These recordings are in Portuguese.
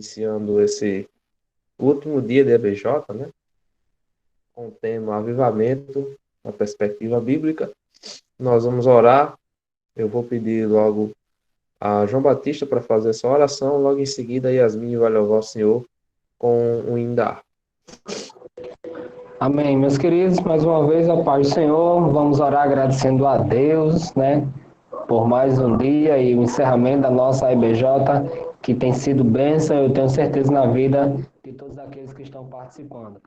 iniciando esse último dia de EBJ, né? Com o tema Avivamento na perspectiva bíblica. Nós vamos orar. Eu vou pedir logo a João Batista para fazer essa oração. Logo em seguida, Yasmin vai louvar o Senhor com o hino. Amém, meus queridos, mais uma vez a paz do Senhor, vamos orar agradecendo a Deus, né, por mais um dia e o encerramento da nossa IBJ, que tem sido bênção, eu tenho certeza na vida de todos aqueles que estão participando.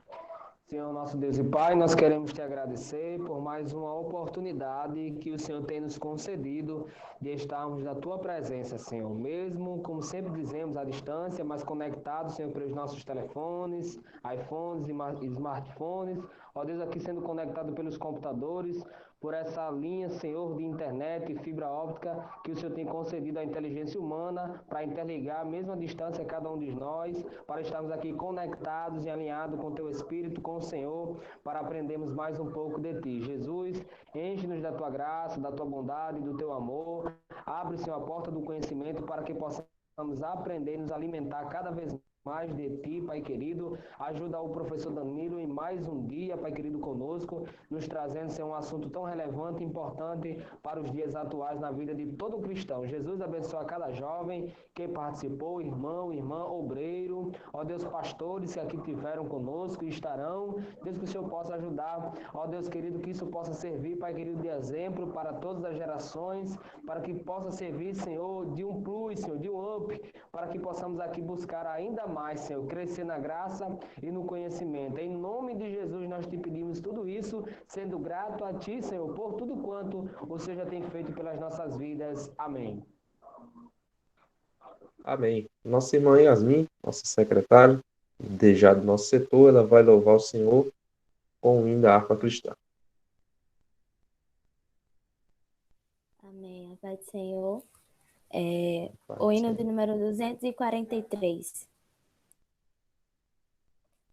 Senhor, nosso Deus e Pai, nós queremos te agradecer por mais uma oportunidade que o Senhor tem nos concedido de estarmos na tua presença, Senhor. Mesmo, como sempre dizemos, à distância, mas conectados, Senhor, pelos nossos telefones, iPhones e smartphones. Ó Deus, aqui sendo conectado pelos computadores, por essa linha, Senhor, de internet e fibra óptica que o Senhor tem concedido à inteligência humana para interligar, mesmo à distância, cada um de nós, para estarmos aqui conectados e alinhados com o Teu Espírito, com o Senhor, para aprendermos mais um pouco de Ti. Jesus, enche-nos da Tua graça, da Tua bondade, do Teu amor. Abre, Senhor, a porta do conhecimento para que possamos aprender e nos alimentar cada vez mais de Ti, Pai querido. Ajuda o professor Danilo em mais um dia, Pai querido, conosco, nos trazendo ser um assunto tão relevante e importante para os dias atuais na vida de todo cristão. Jesus abençoa cada jovem que participou, irmão, irmã, obreiro, ó Deus, pastores que aqui tiveram conosco e estarão. Deus, que o Senhor possa ajudar, ó Deus querido, que isso possa servir, Pai querido, de exemplo para todas as gerações, para que possa servir, Senhor, de um plus, Senhor, de um up, para que possamos aqui buscar ainda mais, Senhor, crescer na graça e no conhecimento. Em nome de Jesus nós te pedimos tudo isso, sendo grato a Ti, Senhor, por tudo quanto o Senhor já tem feito pelas nossas vidas. Amém. Amém. Nossa irmã Yasmin, nossa secretária, já do nosso setor, ela vai louvar o Senhor com o hino da harpa cristã. Amém. A paz do Senhor. O hino de número 243.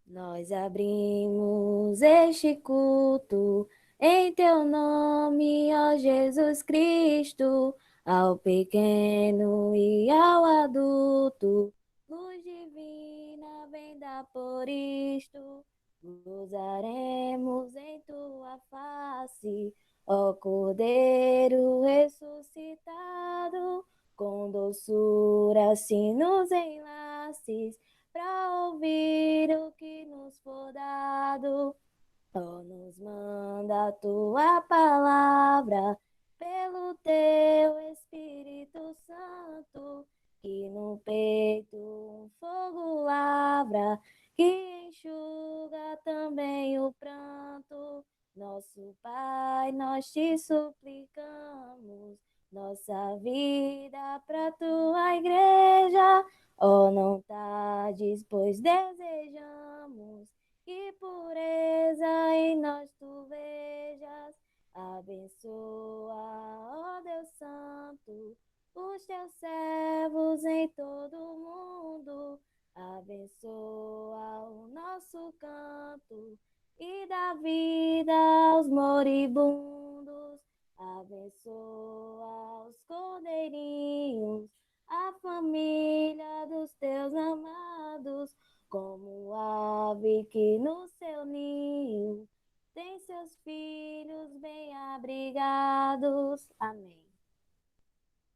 Nós abrimos este culto em Teu nome, ó Jesus Cristo, ao pequeno e ao adulto. Luz divina, vem dar por isto. Gozaremos em Tua face, ó Cordeiro ressuscitado, com doçura se nos enlaces, para ouvir o que nos for dado. Ó, nos manda a Tua palavra, pelo Teu Espírito Santo, que no peito um fogo lavra, que enxuga também o pranto. Nosso Pai, nós te suplicamos, nossa vida para Tua igreja. Oh, não tardes, pois desejamos que pureza em nós Tu vejas. Abençoa, ó Deus Santo, os Teus servos em todo o mundo. Abençoa o nosso canto e dá vida aos moribundos. Abençoa os cordeirinhos, a família dos Teus amados, como ave que no seu ninho tem seus filhos bem abrigados. Amém.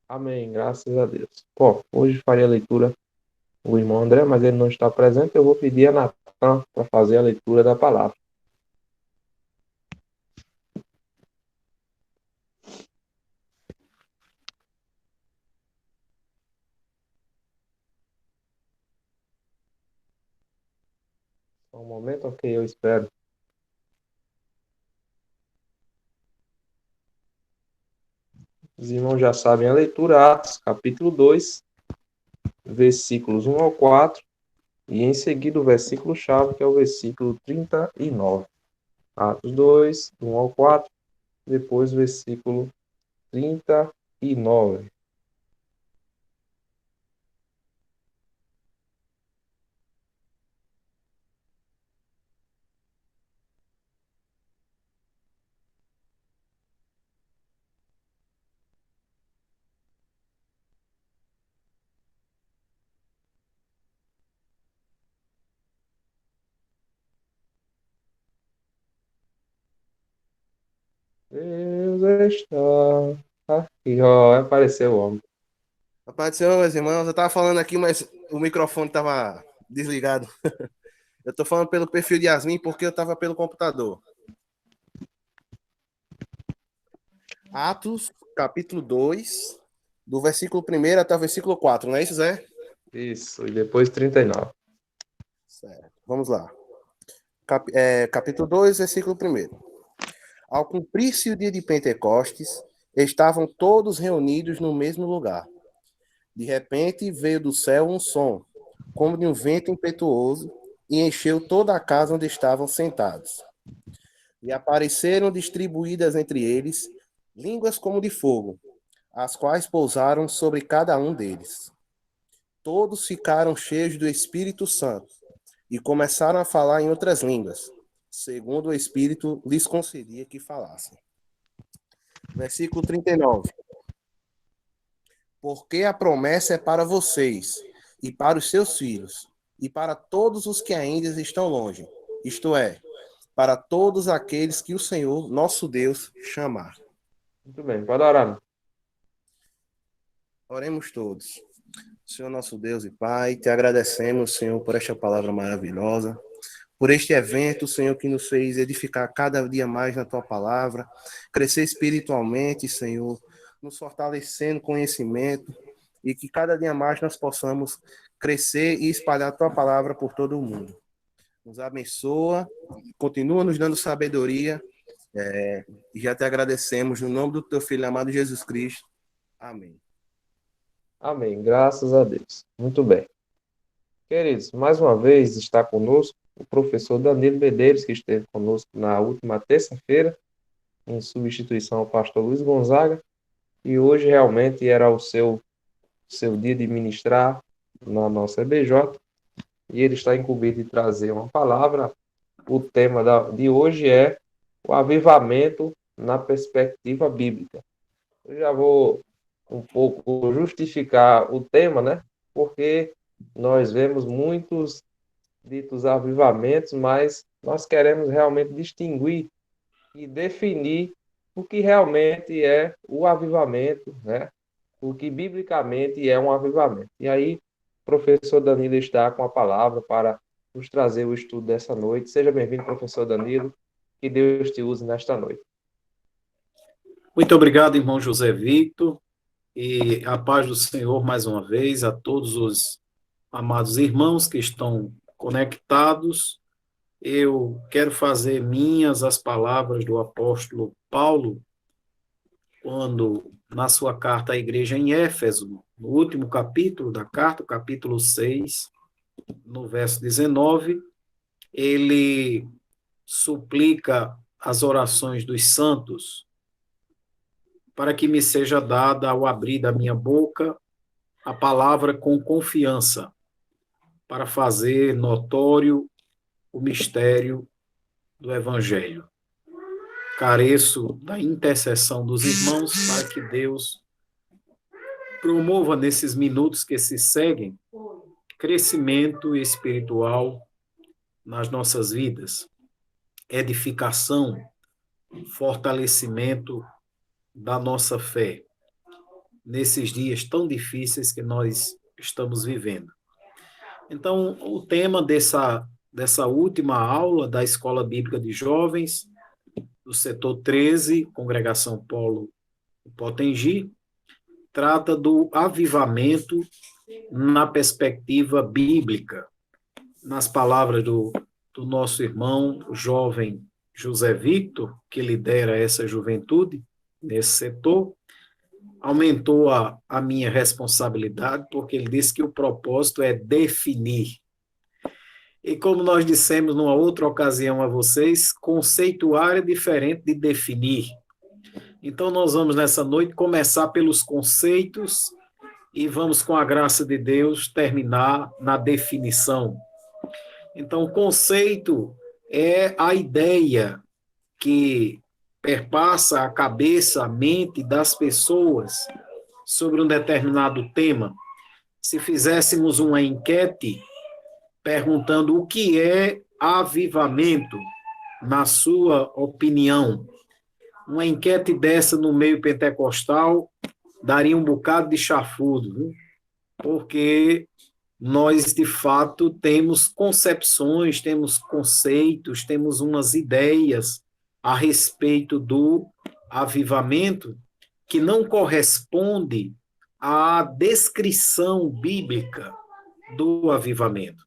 Amém, graças a Deus. Bom, hoje farei a leitura o irmão André, mas ele não está presente. Eu vou pedir a Natan para fazer a leitura da palavra. Só um momento, ok, eu espero. Os irmãos já sabem a leitura, Atos, capítulo 2, versículos 1 ao 4, e em seguida o versículo-chave, que é o versículo 39. Atos 2, 1 ao 4, depois o versículo 39. está aqui, ó, apareceu o homem. Rapaz do Senhor, meus irmãos, eu tava falando aqui, mas o microfone tava desligado. Eu tô falando pelo perfil de Yasmin porque eu tava pelo computador. Atos, capítulo 2, do versículo 1 até o versículo 4, não é isso, Zé? Isso, e depois 39. Certo. Vamos lá. Capítulo 2, versículo 1. Ao cumprir-se o dia de Pentecostes, estavam todos reunidos no mesmo lugar. De repente veio do céu um som, como de um vento impetuoso, e encheu toda a casa onde estavam sentados. E apareceram distribuídas entre eles línguas como de fogo, as quais pousaram sobre cada um deles. Todos ficaram cheios do Espírito Santo e começaram a falar em outras línguas, segundo o Espírito lhes concedia que falassem. Versículo 39. Porque a promessa é para vocês e para os seus filhos e para todos os que ainda estão longe, isto é, para todos aqueles que o Senhor, nosso Deus, chamar. Muito bem, pode orar. Né? Oremos todos. Senhor nosso Deus e Pai, te agradecemos, Senhor, por esta palavra maravilhosa, por este evento, Senhor, que nos fez edificar cada dia mais na tua palavra, crescer espiritualmente, Senhor, nos fortalecendo conhecimento e que cada dia mais nós possamos crescer e espalhar a tua palavra por todo o mundo. Nos abençoa, continua nos dando sabedoria e já te agradecemos no nome do teu Filho amado Jesus Cristo. Amém. Amém, graças a Deus. Muito bem. Queridos, mais uma vez está conosco o professor Danilo Medeiros, que esteve conosco na última terça-feira, em substituição ao pastor Luiz Gonzaga, e hoje realmente era o seu dia de ministrar na nossa EBJ, e ele está incumbido de trazer uma palavra. O tema de hoje é o avivamento na perspectiva bíblica. Eu já vou um pouco justificar o tema, né? Porque nós vemos muitos ditos avivamentos, mas nós queremos realmente distinguir e definir o que realmente é o avivamento, né? O que biblicamente é um avivamento. E aí, o professor Danilo está com a palavra para nos trazer o estudo dessa noite. Seja bem-vindo, professor Danilo. Que Deus te use nesta noite. Muito obrigado, irmão José Victor, e a paz do Senhor mais uma vez a todos os amados irmãos que estão conectados. Eu quero fazer minhas as palavras do apóstolo Paulo, quando, na sua carta à igreja em Éfeso, no último capítulo da carta, capítulo 6, no verso 19, ele suplica as orações dos santos para que me seja dada, ao abrir da minha boca, a palavra com confiança, para fazer notório o mistério do Evangelho. Careço da intercessão dos irmãos para que Deus promova nesses minutos que se seguem crescimento espiritual nas nossas vidas, edificação, fortalecimento da nossa fé nesses dias tão difíceis que nós estamos vivendo. Então, o tema dessa última aula da Escola Bíblica de Jovens, do setor 13, Congregação Polo Potengi, trata do avivamento na perspectiva bíblica. Nas palavras do nosso irmão, o jovem José Victor, que lidera essa juventude nesse setor, aumentou a minha responsabilidade, porque ele disse que o propósito é definir. E como nós dissemos numa outra ocasião a vocês, conceituar é diferente de definir. Então nós vamos nessa noite começar pelos conceitos e vamos, com a graça de Deus, terminar na definição. Então, o conceito é a ideia que perpassa a cabeça, a mente das pessoas sobre um determinado tema. Se fizéssemos uma enquete perguntando o que é avivamento, na sua opinião, uma enquete dessa no meio pentecostal daria um bocado de chafudo, viu? Porque nós, de fato, temos concepções, temos conceitos, temos umas ideias a respeito do avivamento que não corresponde à descrição bíblica do avivamento.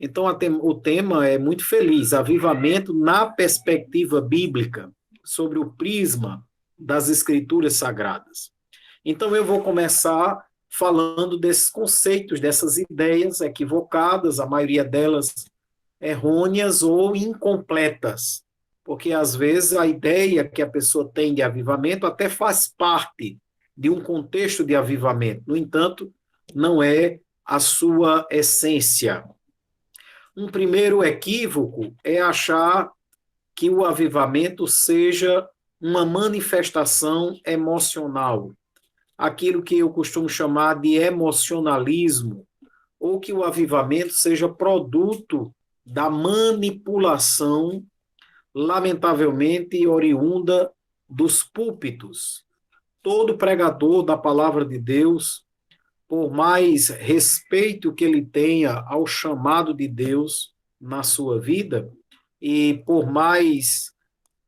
Então, o tema é muito feliz, avivamento na perspectiva bíblica, sobre o prisma das escrituras sagradas. Então, eu vou começar falando desses conceitos, dessas ideias equivocadas, a maioria delas errôneas ou incompletas, porque às vezes a ideia que a pessoa tem de avivamento até faz parte de um contexto de avivamento, no entanto, não é a sua essência. Um primeiro equívoco é achar que o avivamento seja uma manifestação emocional, aquilo que eu costumo chamar de emocionalismo, ou que o avivamento seja produto da manipulação, lamentavelmente oriunda dos púlpitos. Todo pregador da palavra de Deus, por mais respeito que ele tenha ao chamado de Deus na sua vida, e por mais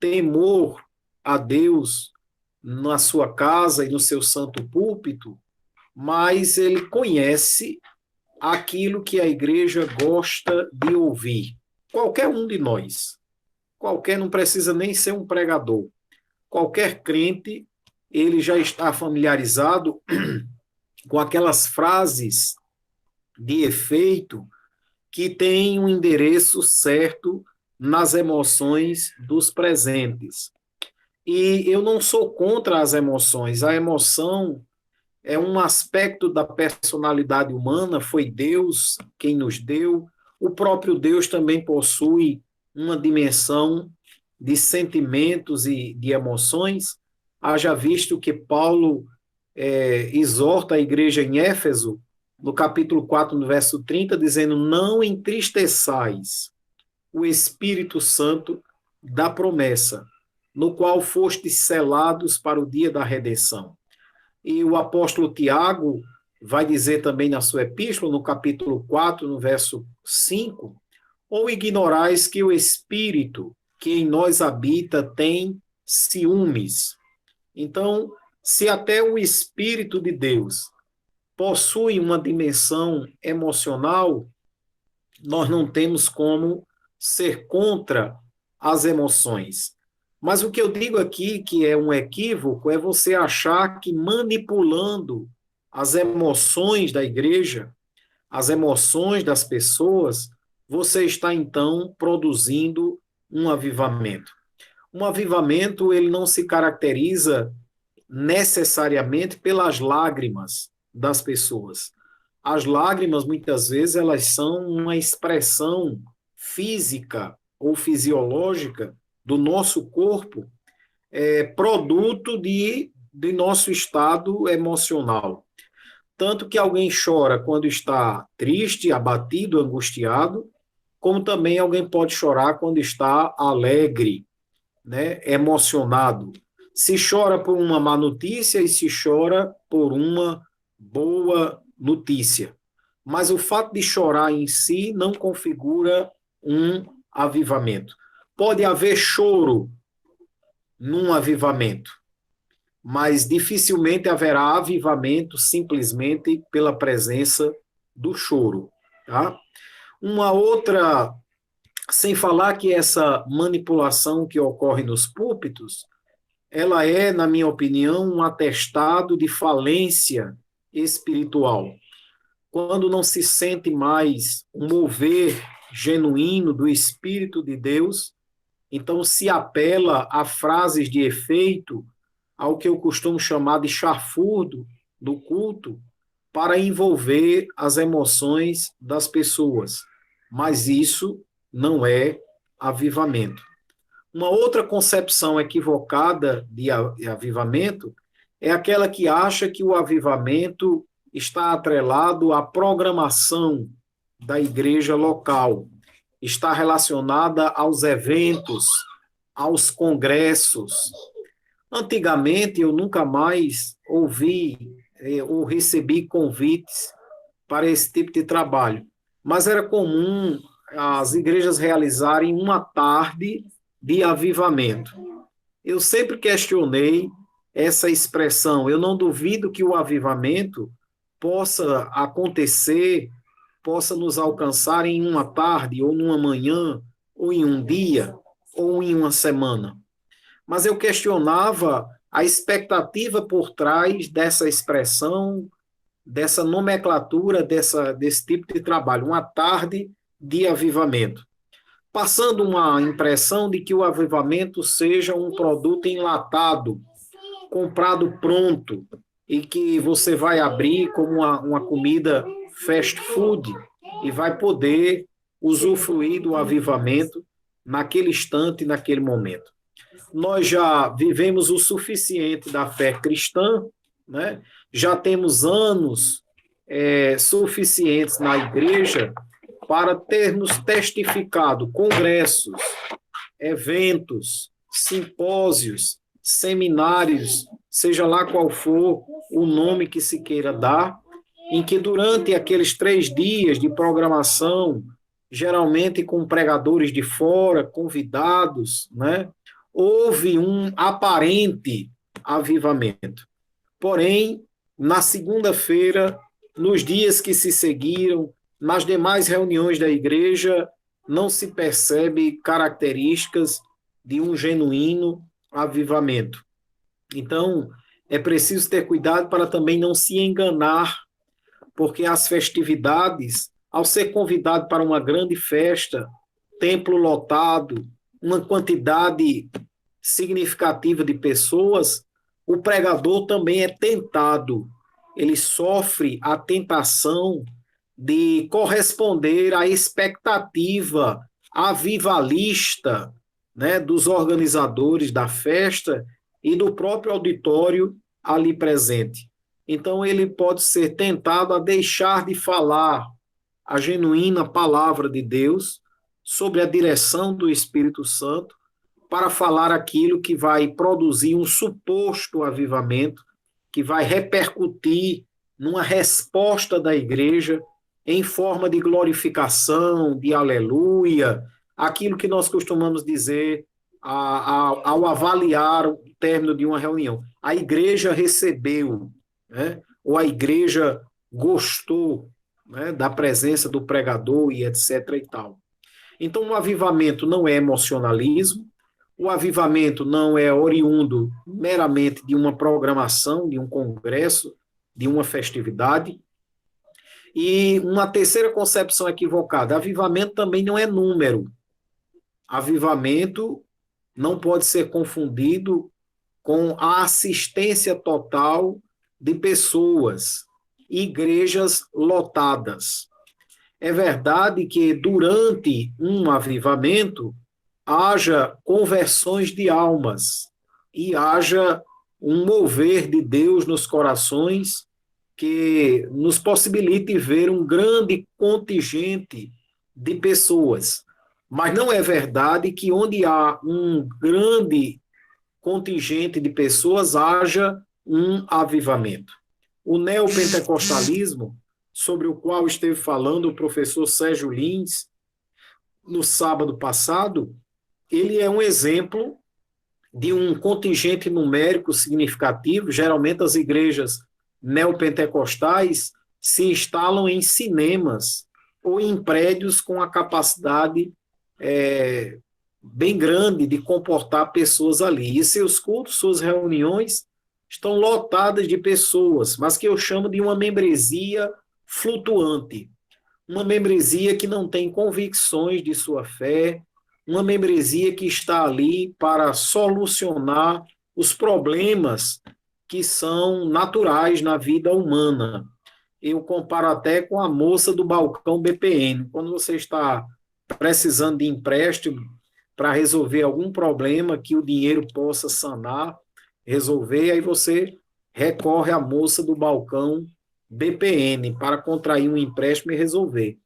temor a Deus na sua casa e no seu santo púlpito, mas ele conhece aquilo que a igreja gosta de ouvir. Qualquer um de nós, qualquer, não precisa nem ser um pregador, qualquer crente, ele já está familiarizado com aquelas frases de efeito que têm um endereço certo nas emoções dos presentes. E eu não sou contra as emoções. A emoção é um aspecto da personalidade humana, foi Deus quem nos deu. O próprio Deus também possui uma dimensão de sentimentos e de emoções. Haja visto que Paulo exorta a igreja em Éfeso, no capítulo 4, no verso 30, dizendo: não entristeçais o Espírito Santo da promessa, no qual fostes selados para o dia da redenção. E o apóstolo Tiago vai dizer também na sua epístola, no capítulo 4, no verso 5, ou ignorais que o Espírito que em nós habita tem ciúmes. Então, se até o Espírito de Deus possui uma dimensão emocional, nós não temos como ser contra as emoções. Mas o que eu digo aqui, que é um equívoco, é você achar que manipulando as emoções da igreja, as emoções das pessoas, você está então produzindo um avivamento. Um avivamento, ele não se caracteriza necessariamente pelas lágrimas das pessoas. As lágrimas, muitas vezes, elas são uma expressão física ou fisiológica do nosso corpo, produto de nosso estado emocional. Tanto que alguém chora quando está triste, abatido, angustiado, como também alguém pode chorar quando está alegre, né, emocionado. Se chora por uma má notícia e se chora por uma boa notícia. Mas o fato de chorar em si não configura um avivamento. Pode haver choro num avivamento, mas dificilmente haverá avivamento simplesmente pela presença do choro. Tá? Uma outra, sem falar que essa manipulação que ocorre nos púlpitos, ela é, na minha opinião, um atestado de falência espiritual. Quando não se sente mais um mover genuíno do Espírito de Deus, então se apela a frases de efeito, ao que eu costumo chamar de chafurdo do culto, para envolver as emoções das pessoas. Mas isso não é avivamento. Uma outra concepção equivocada de avivamento é aquela que acha que o avivamento está atrelado à programação da igreja local, está relacionada aos eventos, aos congressos. Antigamente, eu nunca mais ouvi ou recebi convites para esse tipo de trabalho, mas era comum as igrejas realizarem uma tarde de avivamento. Eu sempre questionei essa expressão. Eu não duvido que o avivamento possa acontecer, possa nos alcançar em uma tarde, ou numa manhã, ou em um dia, ou em uma semana. Mas eu questionava a expectativa por trás dessa expressão, dessa nomenclatura, desse tipo de trabalho, uma tarde de avivamento, passando uma impressão de que o avivamento seja um produto enlatado, comprado pronto, e que você vai abrir como uma comida fast food e vai poder usufruir do avivamento naquele instante, naquele momento. Nós já vivemos o suficiente da fé cristã, né? Já temos anos suficientes na igreja para termos testificado congressos, eventos, simpósios, seminários, seja lá qual for o nome que se queira dar, em que durante aqueles 3 dias de programação, geralmente com pregadores de fora, convidados, né, houve um aparente avivamento. Porém, na segunda-feira, nos dias que se seguiram, nas demais reuniões da igreja, não se percebe características de um genuíno avivamento. Então, é preciso ter cuidado para também não se enganar, porque as festividades, ao ser convidado para uma grande festa, templo lotado, uma quantidade significativa de pessoas, o pregador também é tentado. Ele sofre a tentação de corresponder à expectativa avivalista, né, dos organizadores da festa e do próprio auditório ali presente. Então, ele pode ser tentado a deixar de falar a genuína palavra de Deus sob a direção do Espírito Santo para falar aquilo que vai produzir um suposto avivamento, que vai repercutir numa resposta da igreja em forma de glorificação, de aleluia, aquilo que nós costumamos dizer ao avaliar o término de uma reunião. A igreja recebeu, né? Ou a igreja gostou, né, da presença do pregador e etc. e tal. Então, o avivamento não é emocionalismo, o avivamento não é oriundo meramente de uma programação, de um congresso, de uma festividade. E uma terceira concepção equivocada: avivamento também não é número. Avivamento não pode ser confundido com a assistência total de pessoas, igrejas lotadas. É verdade que durante um avivamento haja conversões de almas e haja um mover de Deus nos corações que nos possibilite ver um grande contingente de pessoas. Mas não é verdade que onde há um grande contingente de pessoas haja um avivamento. O neopentecostalismo, sobre o qual esteve falando o professor Sérgio Lins no sábado passado, ele é um exemplo de um contingente numérico significativo. Geralmente as igrejas neopentecostais se instalam em cinemas ou em prédios com a capacidade bem grande de comportar pessoas ali. E seus cultos, suas reuniões estão lotadas de pessoas, mas que eu chamo de uma membresia flutuante. Uma membresia que não tem convicções de sua fé, uma membresia que está ali para solucionar os problemas que são naturais na vida humana. Eu comparo até com a moça do balcão BPN. Quando você está precisando de empréstimo para resolver algum problema que o dinheiro possa sanar, resolver, aí você recorre à moça do balcão BPN para contrair um empréstimo e resolver.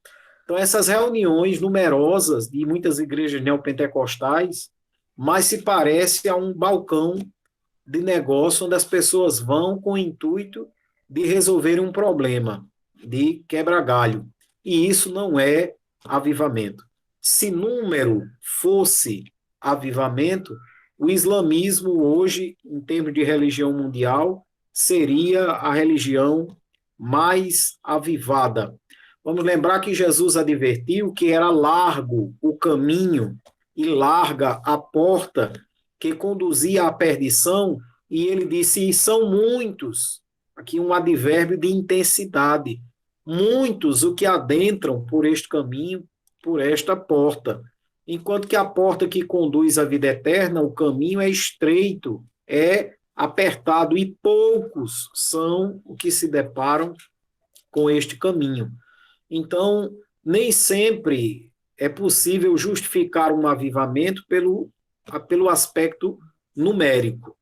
Então, essas reuniões numerosas de muitas igrejas neopentecostais mais se parece a um balcão de negócio onde as pessoas vão com o intuito de resolver um problema, de quebra-galho. E isso não é avivamento. Se número fosse avivamento, o islamismo hoje, em termos de religião mundial, seria a religião mais avivada. Vamos lembrar que Jesus advertiu que era largo o caminho e larga a porta que conduzia à perdição, e ele disse, e são muitos, aqui um advérbio de intensidade, muitos o que adentram por este caminho, por esta porta. Enquanto que a porta que conduz à vida eterna, o caminho é estreito, é apertado, e poucos são os que se deparam com este caminho. Então, nem sempre é possível justificar um avivamento pelo aspecto numérico.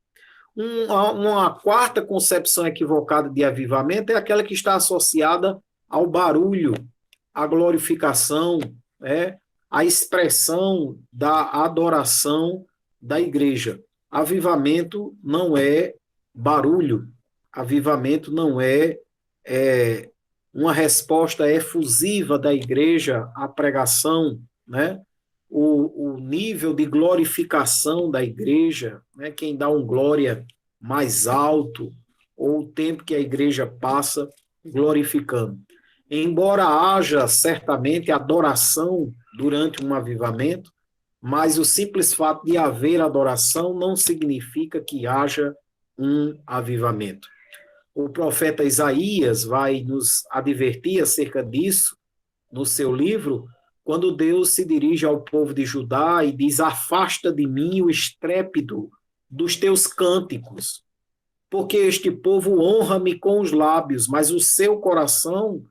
Uma quarta concepção equivocada de avivamento é aquela que está associada ao barulho, à glorificação, à expressão da adoração da igreja. Avivamento não é barulho, avivamento não é uma resposta efusiva da igreja à pregação, né? O nível de glorificação da igreja, né? Quem dá um glória mais alto, ou o tempo que a igreja passa glorificando. Embora haja certamente adoração durante um avivamento, mas o simples fato de haver adoração não significa que haja um avivamento. O profeta Isaías vai nos advertir acerca disso no seu livro, quando Deus se dirige ao povo de Judá e diz: afasta de mim o estrépito dos teus cânticos, porque este povo honra-me com os lábios, mas o seu coração,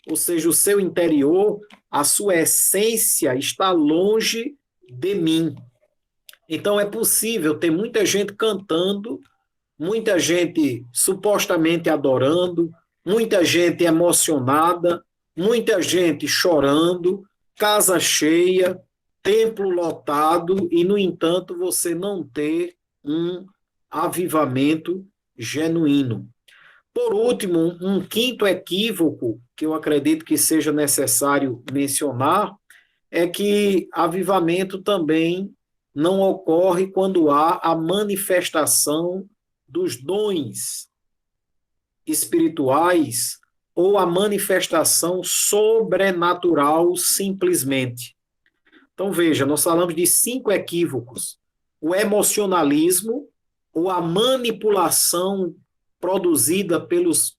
ou seja, o seu interior, a sua essência está longe de mim. Então é possível ter muita gente cantando, muita gente supostamente adorando, muita gente emocionada, muita gente chorando, casa cheia, templo lotado, e, no entanto, você não ter um avivamento genuíno. Por último, um quinto equívoco que eu acredito que seja necessário mencionar é que avivamento também não ocorre quando há a manifestação dos dons espirituais ou a manifestação sobrenatural simplesmente. Então, veja, nós falamos de 5 equívocos. O emocionalismo ou a manipulação produzida pelos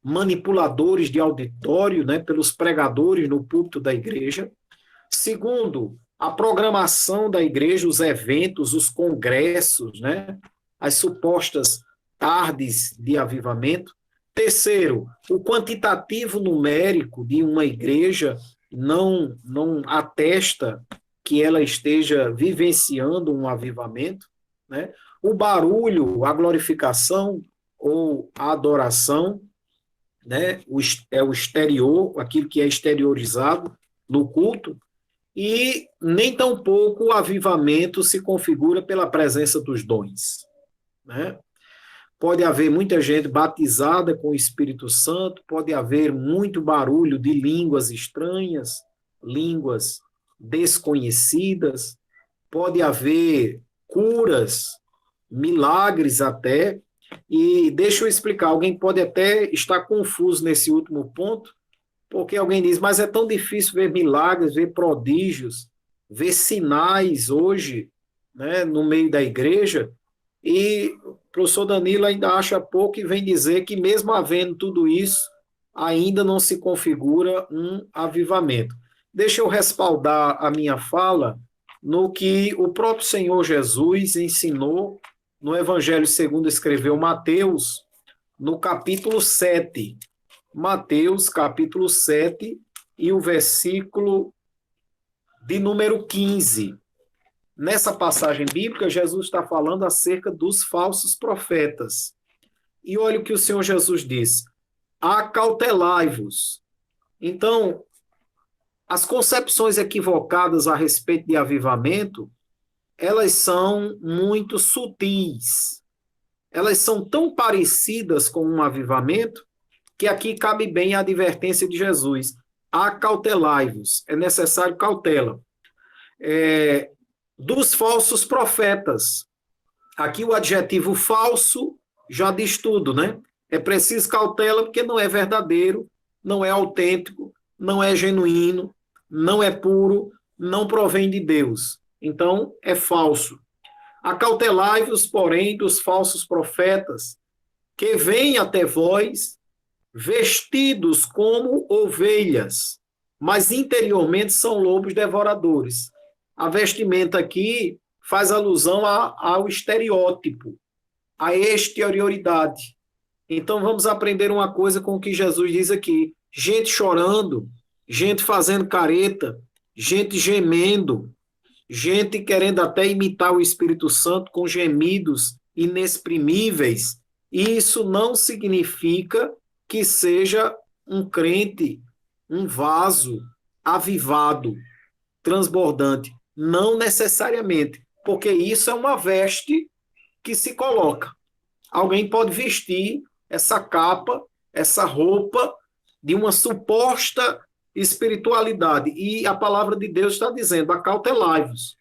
manipuladores de auditório, né, pelos pregadores no púlpito da igreja. Segundo, a programação da igreja, os eventos, os congressos, né, as supostas tardes de avivamento. Terceiro, o quantitativo numérico de uma igreja não atesta que ela esteja vivenciando um avivamento, né? O barulho, a glorificação ou a adoração, né? É o exterior, aquilo que é exteriorizado no culto, e nem tampouco o avivamento se configura pela presença dos dons, né? Pode haver muita gente batizada com o Espírito Santo, pode haver muito barulho de línguas estranhas, línguas desconhecidas, pode haver curas, milagres até, e deixa eu explicar, alguém pode até estar confuso nesse último ponto, porque alguém diz, mas é tão difícil ver milagres, ver prodígios, ver sinais hoje, né, no meio da igreja, e o professor Danilo ainda acha pouco e vem dizer que mesmo havendo tudo isso, ainda não se configura um avivamento. Deixa eu respaldar a minha fala no que o próprio Senhor Jesus ensinou no Evangelho segundo escreveu Mateus, no capítulo 7. Mateus, capítulo 7, e o versículo de número 15. Nessa passagem bíblica, Jesus está falando acerca dos falsos profetas. E olha o que o Senhor Jesus diz: acautelai-vos. Então, as concepções equivocadas a respeito de avivamento elas são muito sutis. Elas são tão parecidas com um avivamento que aqui cabe bem a advertência de Jesus. Acautelai-vos, é necessário cautela. Dos falsos profetas. Aqui o adjetivo falso já diz tudo, né? É preciso cautela porque não é verdadeiro, não é autêntico, não é genuíno, não é puro, não provém de Deus. Então, é falso. Acautelai-vos, porém, dos falsos profetas, que vêm até vós vestidos como ovelhas, mas interiormente são lobos devoradores. A vestimenta aqui faz alusão ao estereótipo, à exterioridade. Então vamos aprender uma coisa com o que Jesus diz aqui. Gente chorando, gente fazendo careta, gente gemendo, gente querendo até imitar o Espírito Santo com gemidos inexprimíveis. Isso não significa que seja um crente, um vaso avivado, transbordante. Não necessariamente, porque isso é uma veste que se coloca. Alguém pode vestir essa capa, essa roupa de uma suposta espiritualidade. E a palavra de Deus está dizendo, acautelai-vos.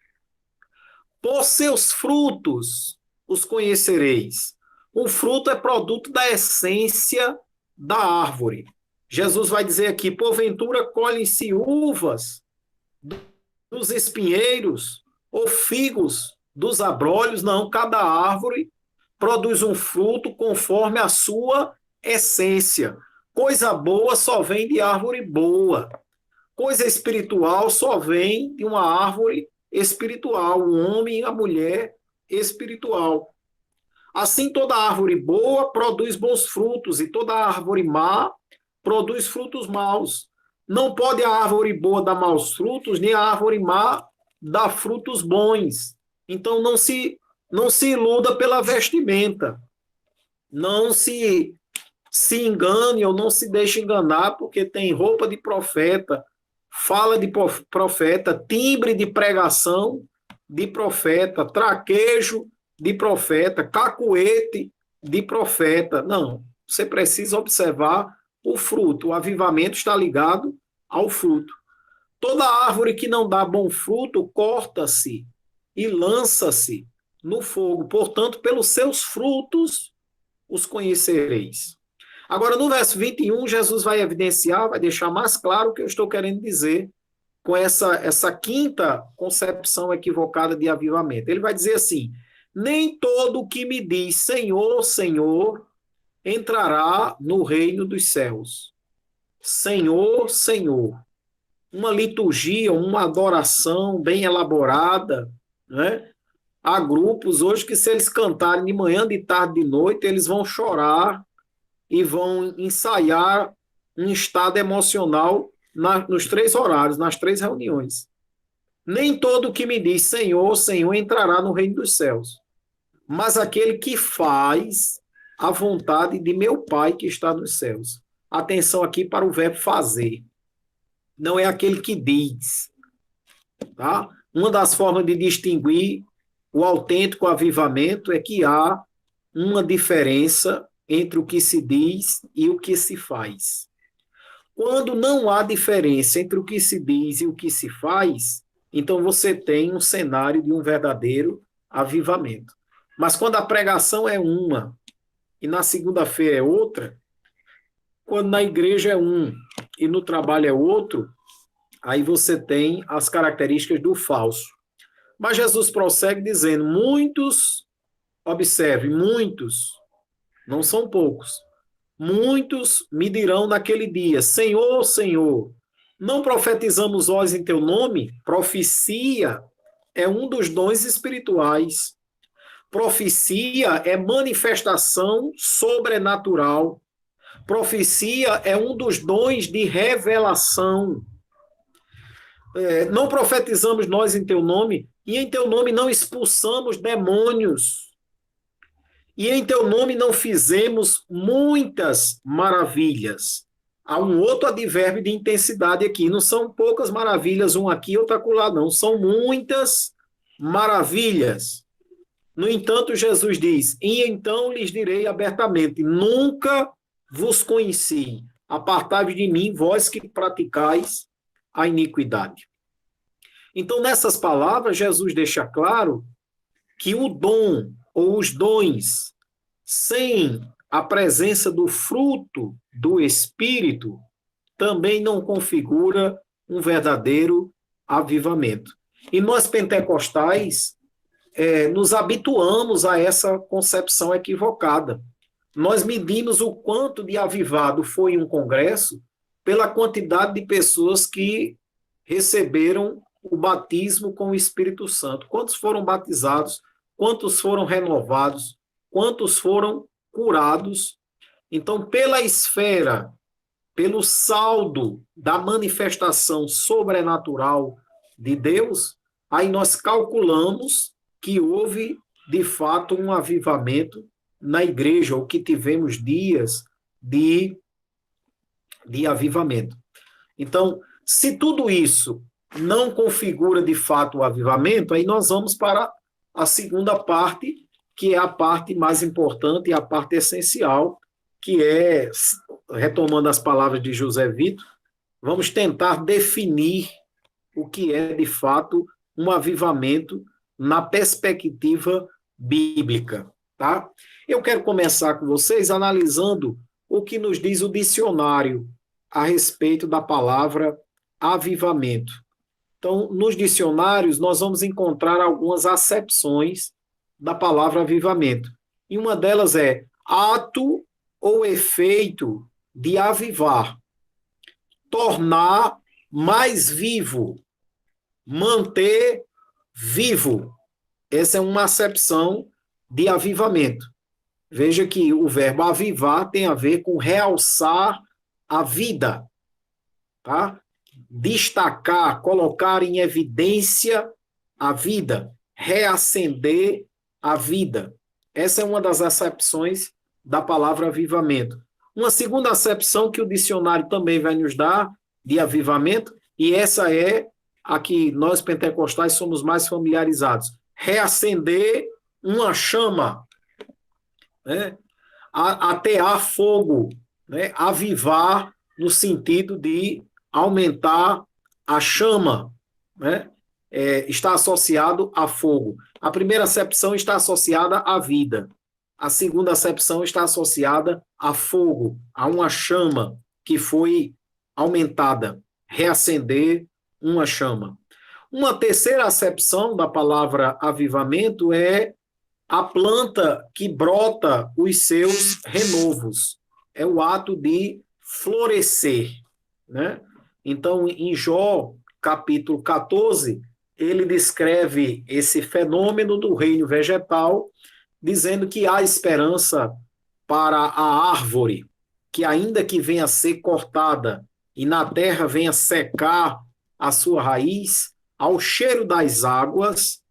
Por seus frutos os conhecereis. O fruto é produto da essência da árvore. Jesus vai dizer aqui, porventura colhem-se uvas dos espinheiros ou figos dos abrolhos? Não, cada árvore produz um fruto conforme a sua essência. Coisa boa só vem de árvore boa. Coisa espiritual só vem de uma árvore espiritual, o homem e a mulher espiritual. Assim, toda árvore boa produz bons frutos, e toda árvore má produz frutos maus. Não pode a árvore boa dar maus frutos, nem a árvore má dar frutos bons. Então, não se iluda pela vestimenta. Não se engane ou não se deixe enganar, porque tem roupa de profeta, fala de profeta, timbre de pregação de profeta, traquejo de profeta, cacuete de profeta. Não, você precisa observar o fruto. O avivamento está ligado ao fruto. Toda árvore que não dá bom fruto, corta-se e lança-se no fogo. Portanto, pelos seus frutos os conhecereis. Agora, no verso 21, Jesus vai evidenciar, vai deixar mais claro o que eu estou querendo dizer com essa quinta concepção equivocada de avivamento. Ele vai dizer assim, nem todo o que me diz Senhor, Senhor, entrará no reino dos céus. Senhor, Senhor. Uma liturgia, uma adoração bem elaborada, né? Há grupos hoje que se eles cantarem de manhã, de tarde, de noite, eles vão chorar e vão ensaiar um estado emocional nos 3 horários, nas 3 reuniões. Nem todo que me diz Senhor, Senhor entrará no reino dos céus, mas aquele que faz a vontade de meu Pai que está nos céus. Atenção aqui para o verbo fazer. Não é aquele que diz. Tá? Uma das formas de distinguir o autêntico avivamento é que há uma diferença entre o que se diz e o que se faz. Quando não há diferença entre o que se diz e o que se faz, então você tem um cenário de um verdadeiro avivamento. Mas quando a pregação é uma e na segunda-feira é outra, quando na igreja é um e no trabalho é outro, aí você tem as características do falso. Mas Jesus prossegue dizendo, muitos, observe, muitos, não são poucos, muitos me dirão naquele dia, Senhor, Senhor, não profetizamos nós em teu nome? Profecia é um dos dons espirituais. Profecia é manifestação sobrenatural. Profecia é um dos dons de revelação. Não profetizamos nós em teu nome, e em teu nome não expulsamos demônios, e em teu nome não fizemos muitas maravilhas. Há um outro advérbio de intensidade aqui, não são poucas maravilhas, um aqui, outro acolá, não, são muitas maravilhas. No entanto, Jesus diz: e então lhes direi abertamente: nunca vos conheci. Apartai-vos de mim, vós que praticais a iniquidade. Então, nessas palavras, Jesus deixa claro que o dom ou os dons, sem a presença do fruto do Espírito, também não configura um verdadeiro avivamento. E nós pentecostais nos habituamos a essa concepção equivocada. Nós medimos o quanto de avivado foi um congresso pela quantidade de pessoas que receberam o batismo com o Espírito Santo. Quantos foram batizados? Quantos foram renovados? Quantos foram curados? Então, pela esfera, pelo saldo da manifestação sobrenatural de Deus, aí nós calculamos que houve, de fato, um avivamento na igreja, ou que tivemos dias de avivamento. Então, se tudo isso não configura, de fato, o avivamento, aí nós vamos para a segunda parte, que é a parte mais importante e a parte essencial, que é, retomando as palavras de José Vitor, vamos tentar definir o que é, de fato, um avivamento na perspectiva bíblica, tá? Eu quero começar com vocês analisando o que nos diz o dicionário a respeito da palavra avivamento. Então, nos dicionários, nós vamos encontrar algumas acepções da palavra avivamento. E uma delas é ato ou efeito de avivar, tornar mais vivo, manter vivo. Essa é uma acepção de avivamento. Veja que o verbo avivar tem a ver com realçar a vida, tá? Destacar, colocar em evidência a vida, reacender a vida. Essa é uma das acepções da palavra avivamento. Uma segunda acepção que o dicionário também vai nos dar de avivamento, e essa é a que nós pentecostais somos mais familiarizados: reacender uma chama, né? Atear fogo, né? Avivar no sentido de aumentar a chama, né? Está associado a fogo. A primeira acepção está associada à vida. A segunda acepção está associada a fogo, a uma chama que foi aumentada, reacender uma chama. Uma terceira acepção da palavra avivamento é a planta que brota os seus renovos. É o ato de florescer, né? Então, em Jó, capítulo 14, ele descreve esse fenômeno do reino vegetal, dizendo que há esperança para a árvore, que ainda que venha a ser cortada e na terra venha secar a sua raiz, ao cheiro das águas,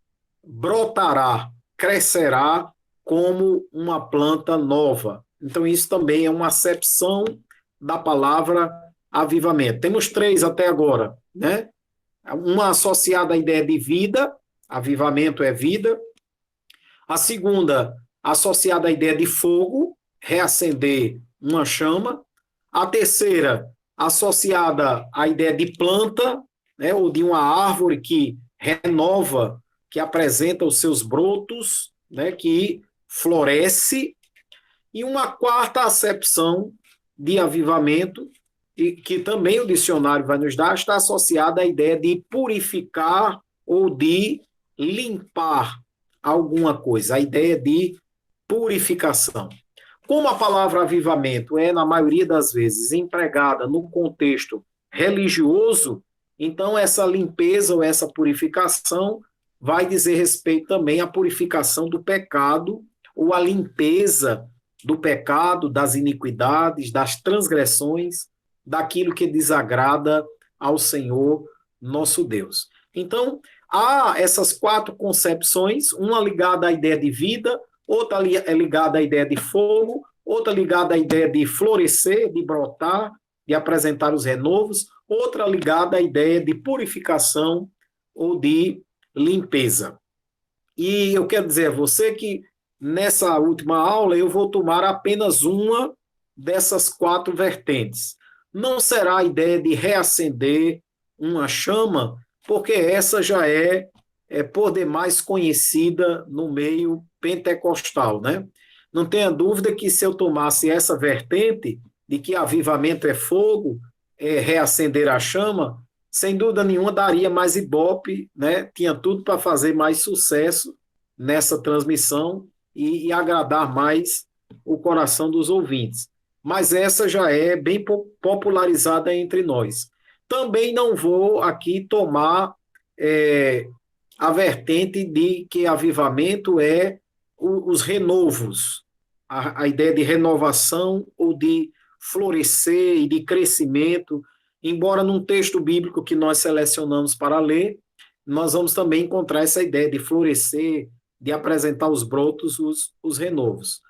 brotará, crescerá como uma planta nova. Então, isso também é uma acepção da palavra avivamento. Temos três até agora, né? Uma associada à ideia de vida, avivamento é vida. A segunda, associada à ideia de fogo, reacender uma chama. A terceira, associada à ideia de planta, né, ou de uma árvore que renova, que apresenta os seus brotos, né, que floresce. E uma quarta acepção de avivamento, e que também o dicionário vai nos dar, está associada à ideia de purificar ou de limpar alguma coisa, a ideia de purificação. Como a palavra avivamento é, na maioria das vezes, empregada no contexto religioso, então essa limpeza ou essa purificação vai dizer respeito também à purificação do pecado, ou à limpeza do pecado, das iniquidades, das transgressões, daquilo que desagrada ao Senhor nosso Deus. Então, há essas quatro concepções, uma ligada à ideia de vida, outra é ligada à ideia de fogo, outra ligada à ideia de florescer, de brotar, de apresentar os renovos, outra ligada à ideia de purificação ou de limpeza. E eu quero dizer a você que nessa última aula eu vou tomar apenas uma dessas 4 vertentes. Não será a ideia de reacender uma chama, porque essa já é por demais conhecida no meio pentecostal, né? Não tenha dúvida que se eu tomasse essa vertente de que avivamento é fogo, é reacender a chama, sem dúvida nenhuma daria mais ibope, né? Tinha tudo para fazer mais sucesso nessa transmissão e agradar mais o coração dos ouvintes. Mas essa já é bem popularizada entre nós. Também não vou aqui tomar a vertente de que avivamento é os renovos, a ideia de renovação ou de florescer e de crescimento, embora num texto bíblico que nós selecionamos para ler, nós vamos também encontrar essa ideia de florescer, de apresentar os brotos, os renovos.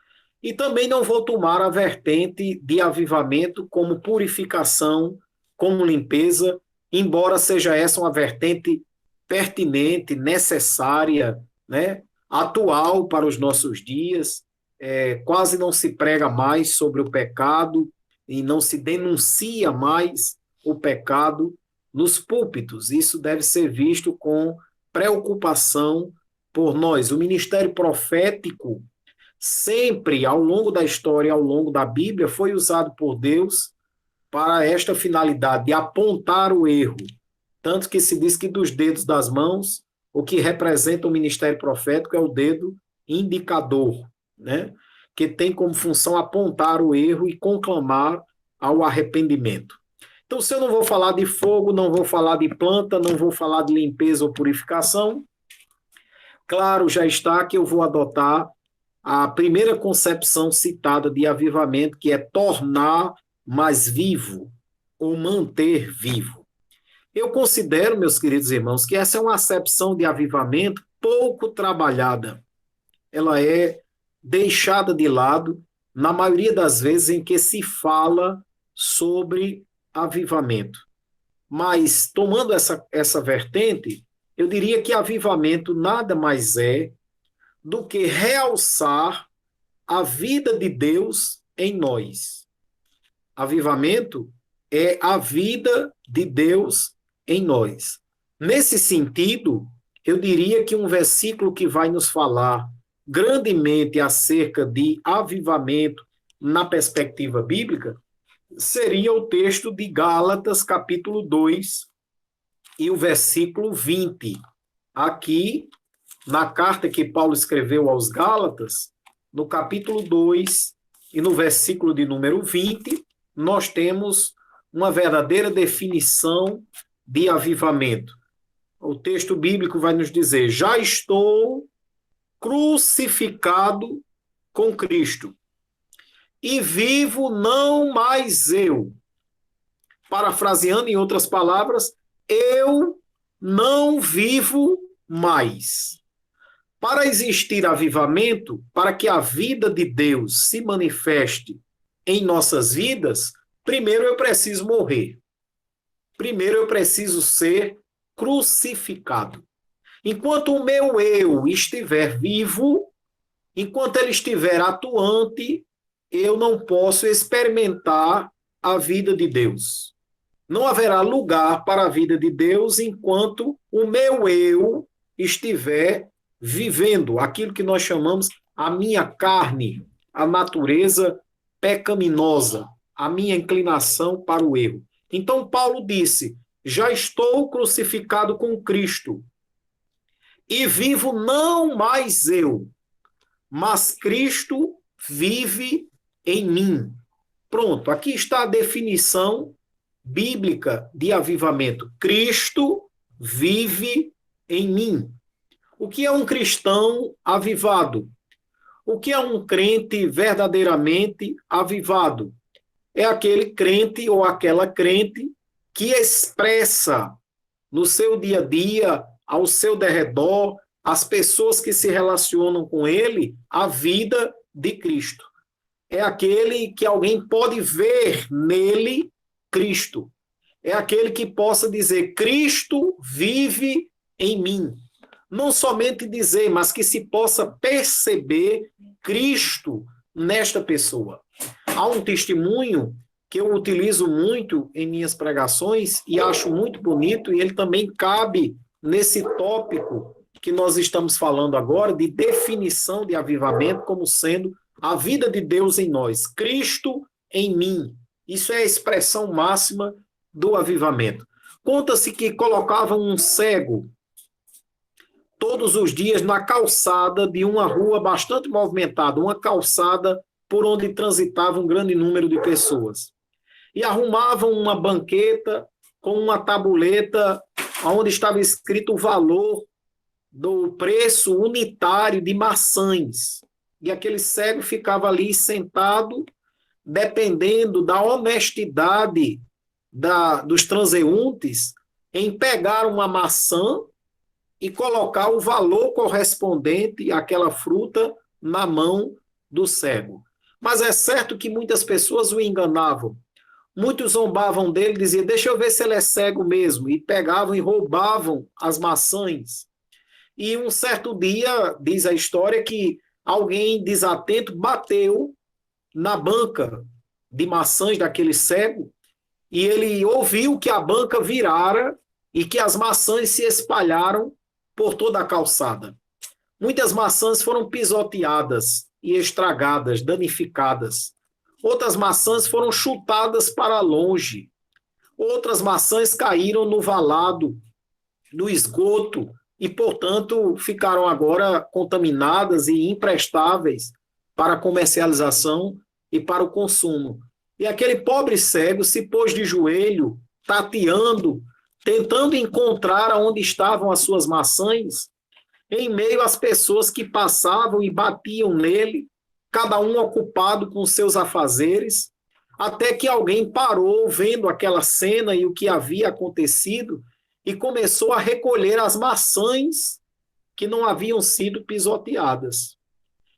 E também não vou tomar a vertente de avivamento como purificação, como limpeza, embora seja essa uma vertente pertinente, necessária, né, atual para os nossos dias. Quase não se prega mais sobre o pecado e não se denuncia mais o pecado nos púlpitos. Isso deve ser visto com preocupação por nós. O ministério profético, sempre ao longo da história, ao longo da Bíblia, foi usado por Deus para esta finalidade, de apontar o erro. Tanto que se diz que dos dedos das mãos, o que representa o ministério profético é o dedo indicador, né? Que tem como função apontar o erro e conclamar ao arrependimento. Então, se eu não vou falar de fogo, não vou falar de planta, não vou falar de limpeza ou purificação, claro, já está que eu vou adotar a primeira concepção citada de avivamento, que é tornar mais vivo ou manter vivo. Eu considero, meus queridos irmãos, que essa é uma acepção de avivamento pouco trabalhada. Ela é deixada de lado na maioria das vezes em que se fala sobre avivamento. Mas, tomando essa vertente, eu diria que avivamento nada mais é do que realçar a vida de Deus em nós. Avivamento é a vida de Deus em nós. Nesse sentido, eu diria que um versículo que vai nos falar grandemente acerca de avivamento na perspectiva bíblica seria o texto de Gálatas, capítulo 2, e o versículo 20. Aqui, na carta que Paulo escreveu aos Gálatas, no capítulo 2 e no versículo de número 20, nós temos uma verdadeira definição de avivamento. O texto bíblico vai nos dizer: já estou crucificado com Cristo, e vivo não mais eu. Parafraseando em outras palavras, eu não vivo mais. Para existir avivamento, para que a vida de Deus se manifeste em nossas vidas, primeiro eu preciso morrer. Primeiro eu preciso ser crucificado. Enquanto o meu eu estiver vivo, enquanto ele estiver atuante, eu não posso experimentar a vida de Deus. Não haverá lugar para a vida de Deus enquanto o meu eu estiver vivendo aquilo que nós chamamos a minha carne, a natureza pecaminosa, a minha inclinação para o erro. Então Paulo disse: já estou crucificado com Cristo, e vivo não mais eu, mas Cristo vive em mim. Pronto, aqui está a definição bíblica de avivamento. Cristo vive em mim. O que é um cristão avivado? O que é um crente verdadeiramente avivado? É aquele crente ou aquela crente que expressa no seu dia a dia, ao seu derredor, as pessoas que se relacionam com ele, a vida de Cristo. É aquele que alguém pode ver nele Cristo. É aquele que possa dizer: Cristo vive em mim. Não somente dizer, mas que se possa perceber Cristo nesta pessoa. Há um testemunho que eu utilizo muito em minhas pregações e acho muito bonito, e ele também cabe nesse tópico que nós estamos falando agora, de definição de avivamento como sendo a vida de Deus em nós, Cristo em mim. Isso é a expressão máxima do avivamento. Conta-se que colocavam um cego todos os dias na calçada de uma rua bastante movimentada, uma calçada por onde transitava um grande número de pessoas. E arrumavam uma banqueta com uma tabuleta onde estava escrito o valor do preço unitário de maçãs. E aquele cego ficava ali sentado, dependendo da honestidade dos transeuntes, em pegar uma maçã e colocar o valor correspondente àquela fruta na mão do cego. Mas é certo que muitas pessoas o enganavam. Muitos zombavam dele, diziam, deixa eu ver se ele é cego mesmo, e pegavam e roubavam as maçãs. E um certo dia, diz a história, que alguém desatento bateu na banca de maçãs daquele cego, e ele ouviu que a banca virara e que as maçãs se espalharam por toda a calçada. Muitas maçãs foram pisoteadas e estragadas, danificadas. Outras maçãs foram chutadas para longe. Outras maçãs caíram no valado, no esgoto, e, portanto, ficaram agora contaminadas e imprestáveis para a comercialização e para o consumo. E aquele pobre cego se pôs de joelho, tateando, tentando encontrar onde estavam as suas maçãs, em meio às pessoas que passavam e batiam nele, cada um ocupado com seus afazeres, até que alguém parou vendo aquela cena e o que havia acontecido e começou a recolher as maçãs que não haviam sido pisoteadas.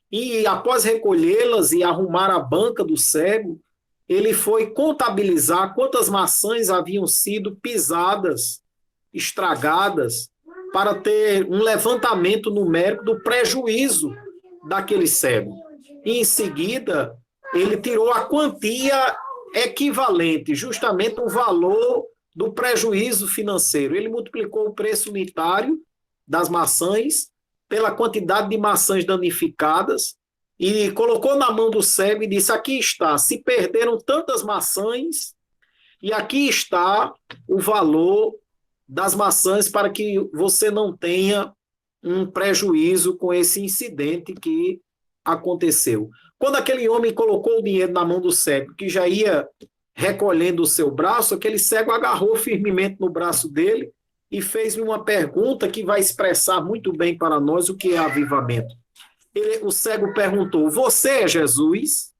E após recolhê-las e arrumar a banca do cego, ele foi contabilizar quantas maçãs haviam sido pisadas, estragadas, para ter um levantamento numérico do prejuízo daquele cego. E, em seguida, ele tirou a quantia equivalente, justamente o valor do prejuízo financeiro. Ele multiplicou o preço unitário das maçãs pela quantidade de maçãs danificadas e colocou na mão do cego e disse, aqui está, se perderam tantas maçãs e aqui está o valor das maçãs para que você não tenha um prejuízo com esse incidente que aconteceu. Quando aquele homem colocou o dinheiro na mão do cego, que já ia recolhendo o seu braço, aquele cego agarrou firmemente no braço dele e fez-me uma pergunta que vai expressar muito bem para nós o que é avivamento. O cego perguntou, você é Jesus?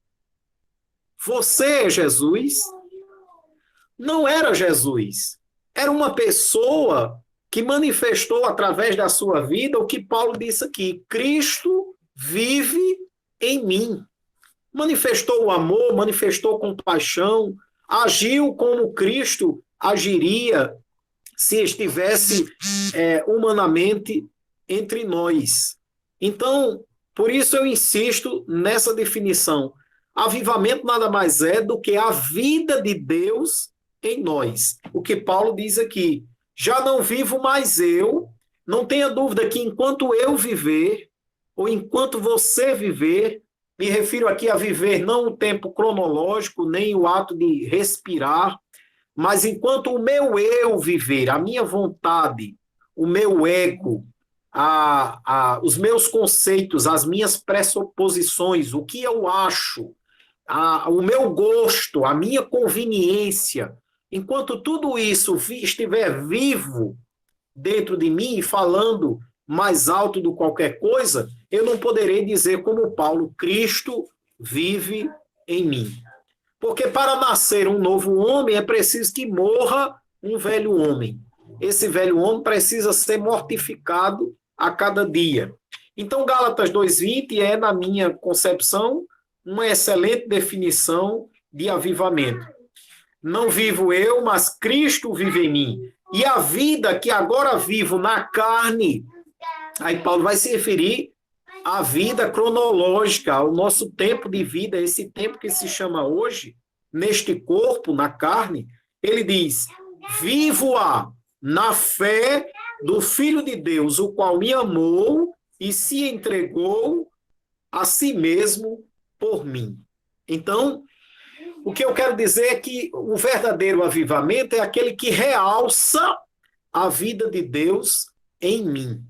Você é Jesus? Não era Jesus. Era uma pessoa que manifestou através da sua vida o que Paulo disse aqui, Cristo vive em mim. Manifestou o amor, manifestou compaixão, agiu como Cristo agiria se estivesse humanamente entre nós. Então, por isso eu insisto nessa definição. Avivamento nada mais é do que a vida de Deus em nós. O que Paulo diz aqui, já não vivo mais eu, não tenha dúvida que enquanto eu viver, ou enquanto você viver, me refiro aqui a viver não o tempo cronológico, nem o ato de respirar, mas enquanto o meu eu viver, a minha vontade, o meu ego, os meus conceitos, as minhas pressuposições, o que eu acho, o meu gosto, a minha conveniência, enquanto tudo isso estiver vivo dentro de mim, falando mais alto do que qualquer coisa, eu não poderei dizer como Paulo, Cristo vive em mim. Porque para nascer um novo homem é preciso que morra um velho homem. Esse velho homem precisa ser mortificado a cada dia. Então, Gálatas 2:20 é, na minha concepção, uma excelente definição de avivamento. Não vivo eu, mas Cristo vive em mim. E a vida que agora vivo na carne, Aí Paulo vai se referir à vida cronológica, ao nosso tempo de vida, esse tempo que se chama hoje, neste corpo, na carne. Ele diz: vivo-a na fé do Filho de Deus, o qual me amou e se entregou a si mesmo por mim. Então, o que eu quero dizer é que o verdadeiro avivamento é aquele que realça a vida de Deus em mim.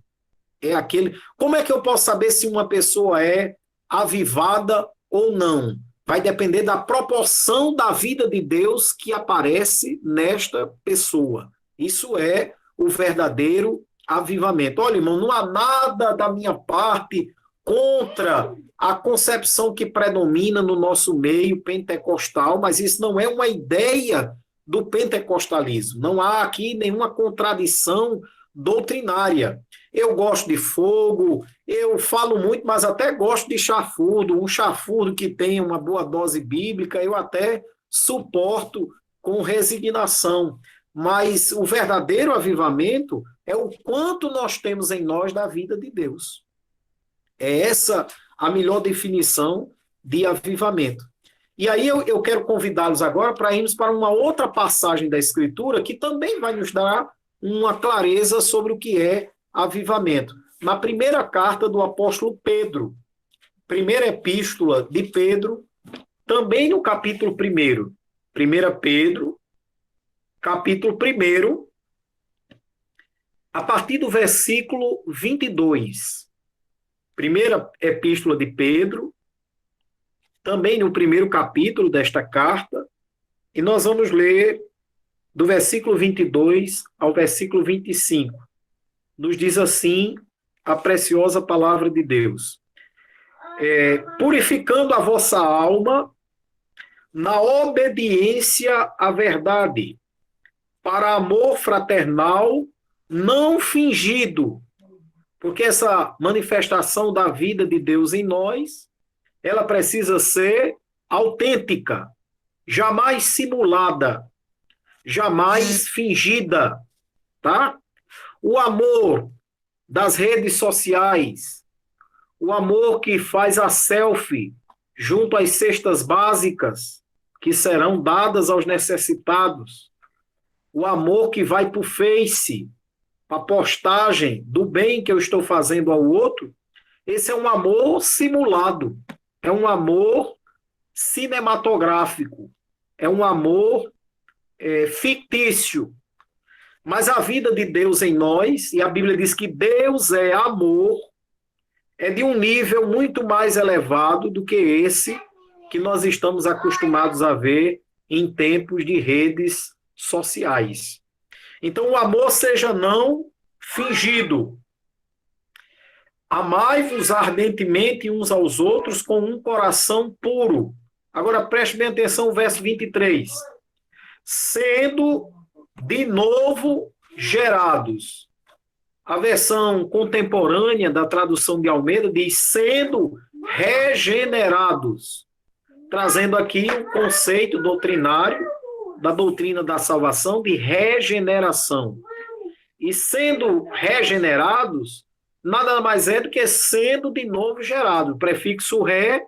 É aquele. Como é que eu posso saber se uma pessoa é avivada ou não? Vai depender da proporção da vida de Deus que aparece nesta pessoa. Isso é o verdadeiro avivamento. Olha, irmão, não há nada da minha parte contra a concepção que predomina no nosso meio pentecostal, mas isso não é uma ideia do pentecostalismo. Não há aqui nenhuma contradição doutrinária. Eu gosto de fogo, eu falo muito, mas até gosto de chafurdo, um chafurdo que tenha uma boa dose bíblica, eu até suporto com resignação. Mas o verdadeiro avivamento é o quanto nós temos em nós da vida de Deus. É essa a melhor definição de avivamento. E aí eu quero convidá-los agora para irmos para uma outra passagem da Escritura que também vai nos dar uma clareza sobre o que é avivamento. Na primeira carta do apóstolo Pedro, primeira epístola de Pedro, também no capítulo 1, 1 Pedro, capítulo 1, a partir do versículo 22. Primeira epístola de Pedro, também no primeiro capítulo desta carta, e nós vamos ler do versículo 22 ao versículo 25. Nos diz assim a preciosa palavra de Deus. Purificando a vossa alma na obediência à verdade, para amor fraternal não fingido, porque essa manifestação da vida de Deus em nós, ela precisa ser autêntica, jamais simulada, jamais fingida, tá? O amor das redes sociais, o amor que faz a selfie junto às cestas básicas que serão dadas aos necessitados, o amor que vai para o Face, a postagem do bem que eu estou fazendo ao outro, esse é um amor simulado, é um amor cinematográfico, é um amor fictício. Mas a vida de Deus em nós, e a Bíblia diz que Deus é amor, é de um nível muito mais elevado do que esse que nós estamos acostumados a ver em tempos de redes sociais. Então, o amor seja não fingido. Amai-vos ardentemente uns aos outros com um coração puro. Agora, preste bem atenção no verso 23. Sendo de novo gerados. A versão contemporânea da tradução de Almeida diz sendo regenerados, trazendo aqui um conceito doutrinário da doutrina da salvação de regeneração. E sendo regenerados, nada mais é do que sendo de novo gerado. O prefixo re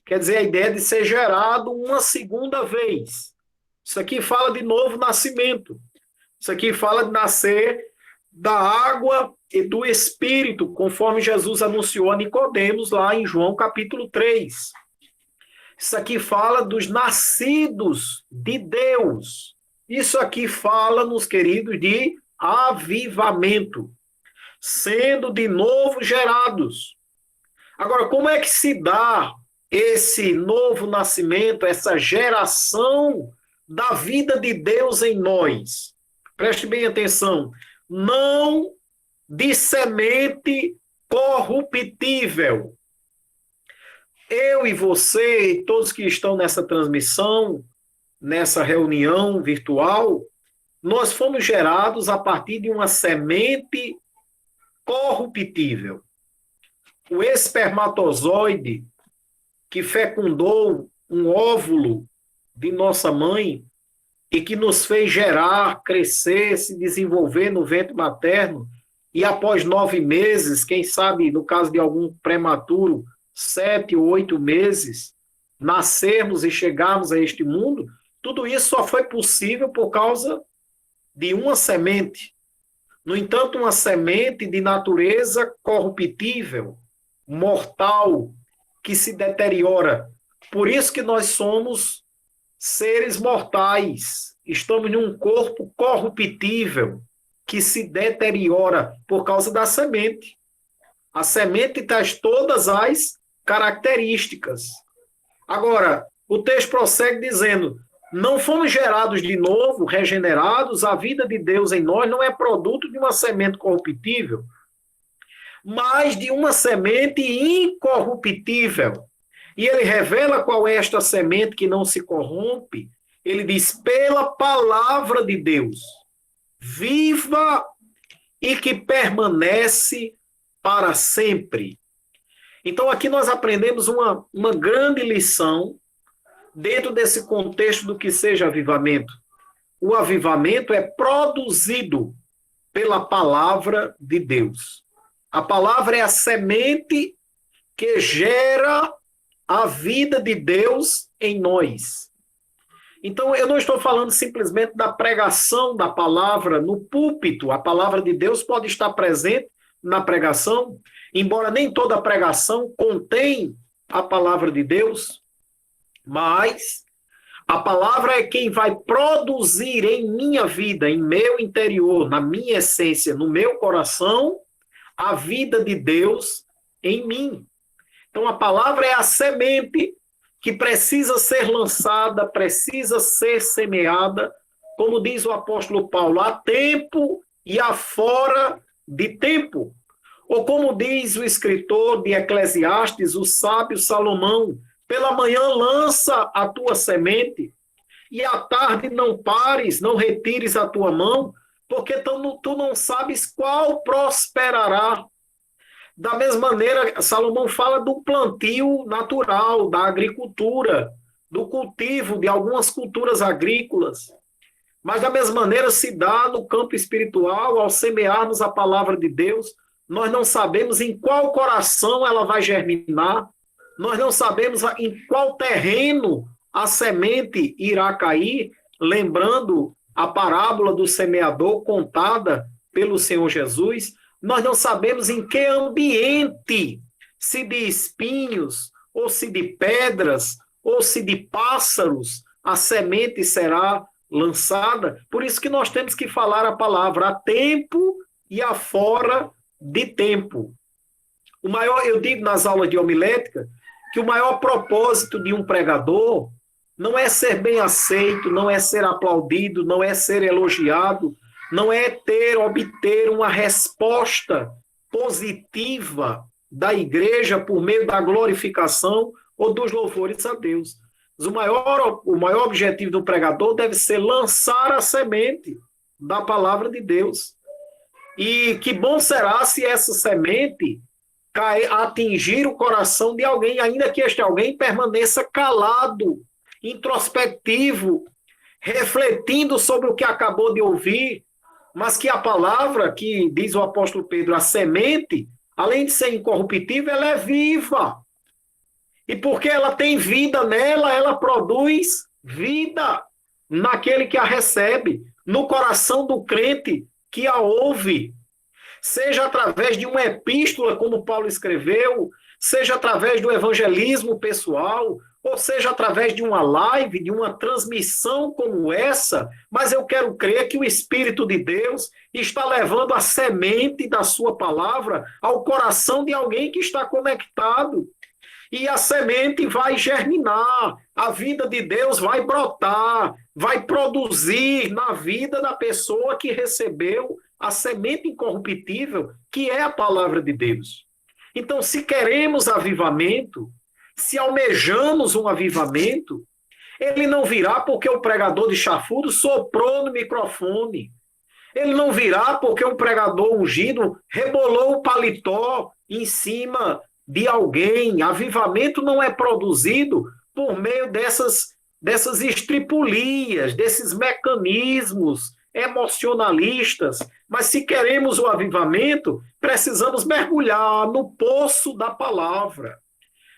quer dizer a ideia de ser gerado uma segunda vez. Isso aqui fala de novo nascimento. Isso aqui fala de nascer da água e do Espírito, conforme Jesus anunciou a Nicodemos lá em João capítulo 3. Isso aqui fala dos nascidos de Deus. Isso aqui fala, meus queridos, de avivamento, sendo de novo gerados. Agora, como é que se dá esse novo nascimento, essa geração da vida de Deus em nós? Preste bem atenção. Não de semente corruptível. Eu e você, e todos que estão nessa transmissão, nessa reunião virtual, nós fomos gerados a partir de uma semente corruptível. O espermatozoide que fecundou um óvulo de nossa mãe e que nos fez gerar, crescer, se desenvolver no ventre materno e após 9 meses, quem sabe, no caso de algum prematuro, 7 ou 8 meses, nascermos e chegarmos a este mundo, tudo isso só foi possível por causa de uma semente. No entanto, uma semente de natureza corruptível, mortal, que se deteriora. Por isso que nós somos seres mortais. Estamos num corpo corruptível, que se deteriora por causa da semente. A semente traz todas as características. Agora, o texto prossegue dizendo: não fomos gerados de novo, regenerados, a vida de Deus em nós não é produto de uma semente corruptível, mas de uma semente incorruptível. E ele revela qual é esta semente que não se corrompe. Ele diz: pela palavra de Deus, viva e que permanece para sempre. Então, aqui nós aprendemos uma grande lição dentro desse contexto do que seja avivamento. O avivamento é produzido pela palavra de Deus. A palavra é a semente que gera a vida de Deus em nós. Então, eu não estou falando simplesmente da pregação da palavra no púlpito. A palavra de Deus pode estar presente na pregação, embora nem toda pregação contém a palavra de Deus, mas a palavra é quem vai produzir em minha vida, em meu interior, na minha essência, no meu coração, a vida de Deus em mim. Então, a palavra é a semente que precisa ser lançada, precisa ser semeada, como diz o apóstolo Paulo, a tempo e a fora de tempo. Ou como diz o escritor de Eclesiastes, o sábio Salomão: pela manhã lança a tua semente, e à tarde não pares, não retires a tua mão, porque tu não sabes qual prosperará. Da mesma maneira, Salomão fala do plantio natural, da agricultura, do cultivo de algumas culturas agrícolas. Mas da mesma maneira se dá no campo espiritual, ao semearmos a palavra de Deus, nós não sabemos em qual coração ela vai germinar, nós não sabemos em qual terreno a semente irá cair, lembrando a parábola do semeador contada pelo Senhor Jesus. Nós não sabemos em que ambiente, se de espinhos, ou se de pedras, ou se de pássaros, a semente será lançada. Por isso que nós temos que falar a palavra a tempo e a fora de tempo. Eu digo nas aulas de homilética que o maior propósito de um pregador não é ser bem aceito, não é ser aplaudido, não é ser elogiado, não é obter uma resposta positiva da igreja por meio da glorificação ou dos louvores a Deus. Mas o maior objetivo do pregador deve ser lançar a semente da palavra de Deus. E que bom será se essa semente atingir o coração de alguém, ainda que este alguém permaneça calado, introspectivo, refletindo sobre o que acabou de ouvir, mas que a palavra, que diz o apóstolo Pedro, a semente, além de ser incorruptível, ela é viva. E porque ela tem vida nela, ela produz vida naquele que a recebe, no coração do crente que a ouve. Seja através de uma epístola, como Paulo escreveu, seja através do evangelismo pessoal, ou seja através de uma live, de uma transmissão como essa, mas eu quero crer que o Espírito de Deus está levando a semente da sua palavra ao coração de alguém que está conectado. E a semente vai germinar, a vida de Deus vai brotar, vai produzir na vida da pessoa que recebeu a semente incorruptível, que é a palavra de Deus. Então, se queremos avivamento, se almejamos um avivamento, ele não virá porque o pregador de chafuro soprou no microfone. Ele não virá porque um pregador ungido rebolou o paletó em cima de alguém. Avivamento não é produzido por meio dessas estripulias, desses mecanismos emocionalistas, mas se queremos o avivamento, precisamos mergulhar no poço da palavra.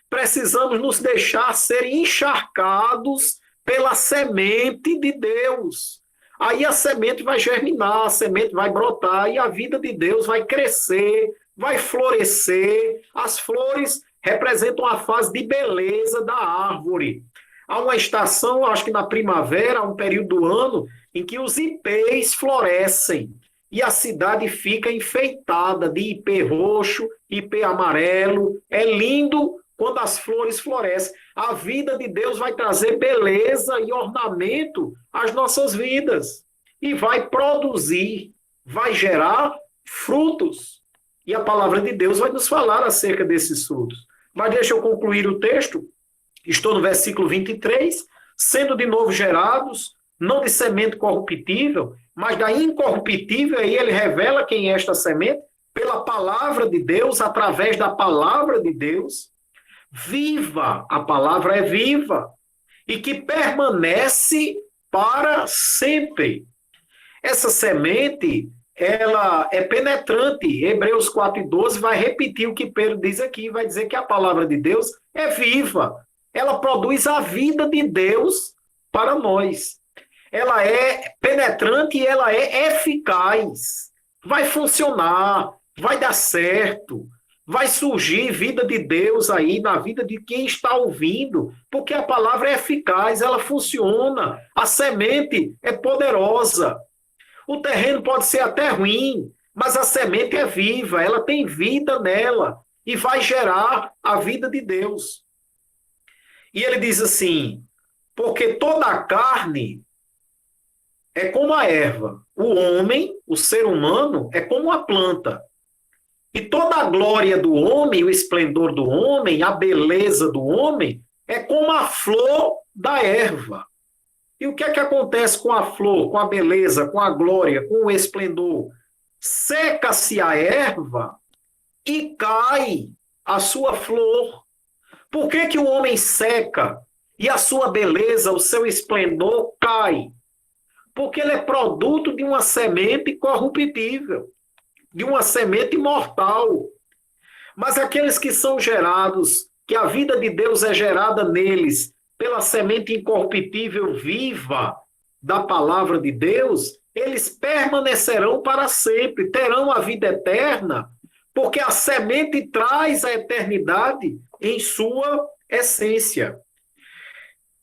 Precisamos nos deixar ser encharcados pela semente de Deus. Aí a semente vai germinar, a semente vai brotar e a vida de Deus vai crescer, vai florescer. As flores representam a fase de beleza da árvore. Há uma estação, acho que na primavera, um período do ano, em que os ipês florescem e a cidade fica enfeitada de ipê roxo, ipê amarelo. É lindo quando as flores florescem. A vida de Deus vai trazer beleza e ornamento às nossas vidas e vai produzir, vai gerar frutos. E a palavra de Deus vai nos falar acerca desses frutos. Mas deixa eu concluir o texto. Estou no versículo 23. Sendo de novo gerados, não de semente corruptível, mas da incorruptível, aí ele revela quem é esta semente, pela palavra de Deus, através da palavra de Deus, viva, a palavra é viva, e que permanece para sempre. Essa semente, ela é penetrante. Hebreus 4:12 vai repetir o que Pedro diz aqui, vai dizer que a palavra de Deus é viva. Ela produz a vida de Deus para nós. Ela é penetrante e ela é eficaz. Vai funcionar, vai dar certo, vai surgir vida de Deus aí na vida de quem está ouvindo, porque a palavra é eficaz, ela funciona, a semente é poderosa. O terreno pode ser até ruim, mas a semente é viva, ela tem vida nela e vai gerar a vida de Deus. E ele diz assim, porque toda a carne é como a erva, o homem, o ser humano, é como a planta. E toda a glória do homem, o esplendor do homem, a beleza do homem, é como a flor da erva. E o que é que acontece com a flor, com a beleza, com a glória, com o esplendor? Seca-se a erva e cai a sua flor. Por que que o homem seca e a sua beleza, o seu esplendor cai? Porque ele é produto de uma semente corruptível, de uma semente mortal. Mas aqueles que são gerados, que a vida de Deus é gerada neles, pela semente incorruptível viva da palavra de Deus, eles permanecerão para sempre, terão a vida eterna, porque a semente traz a eternidade em sua essência.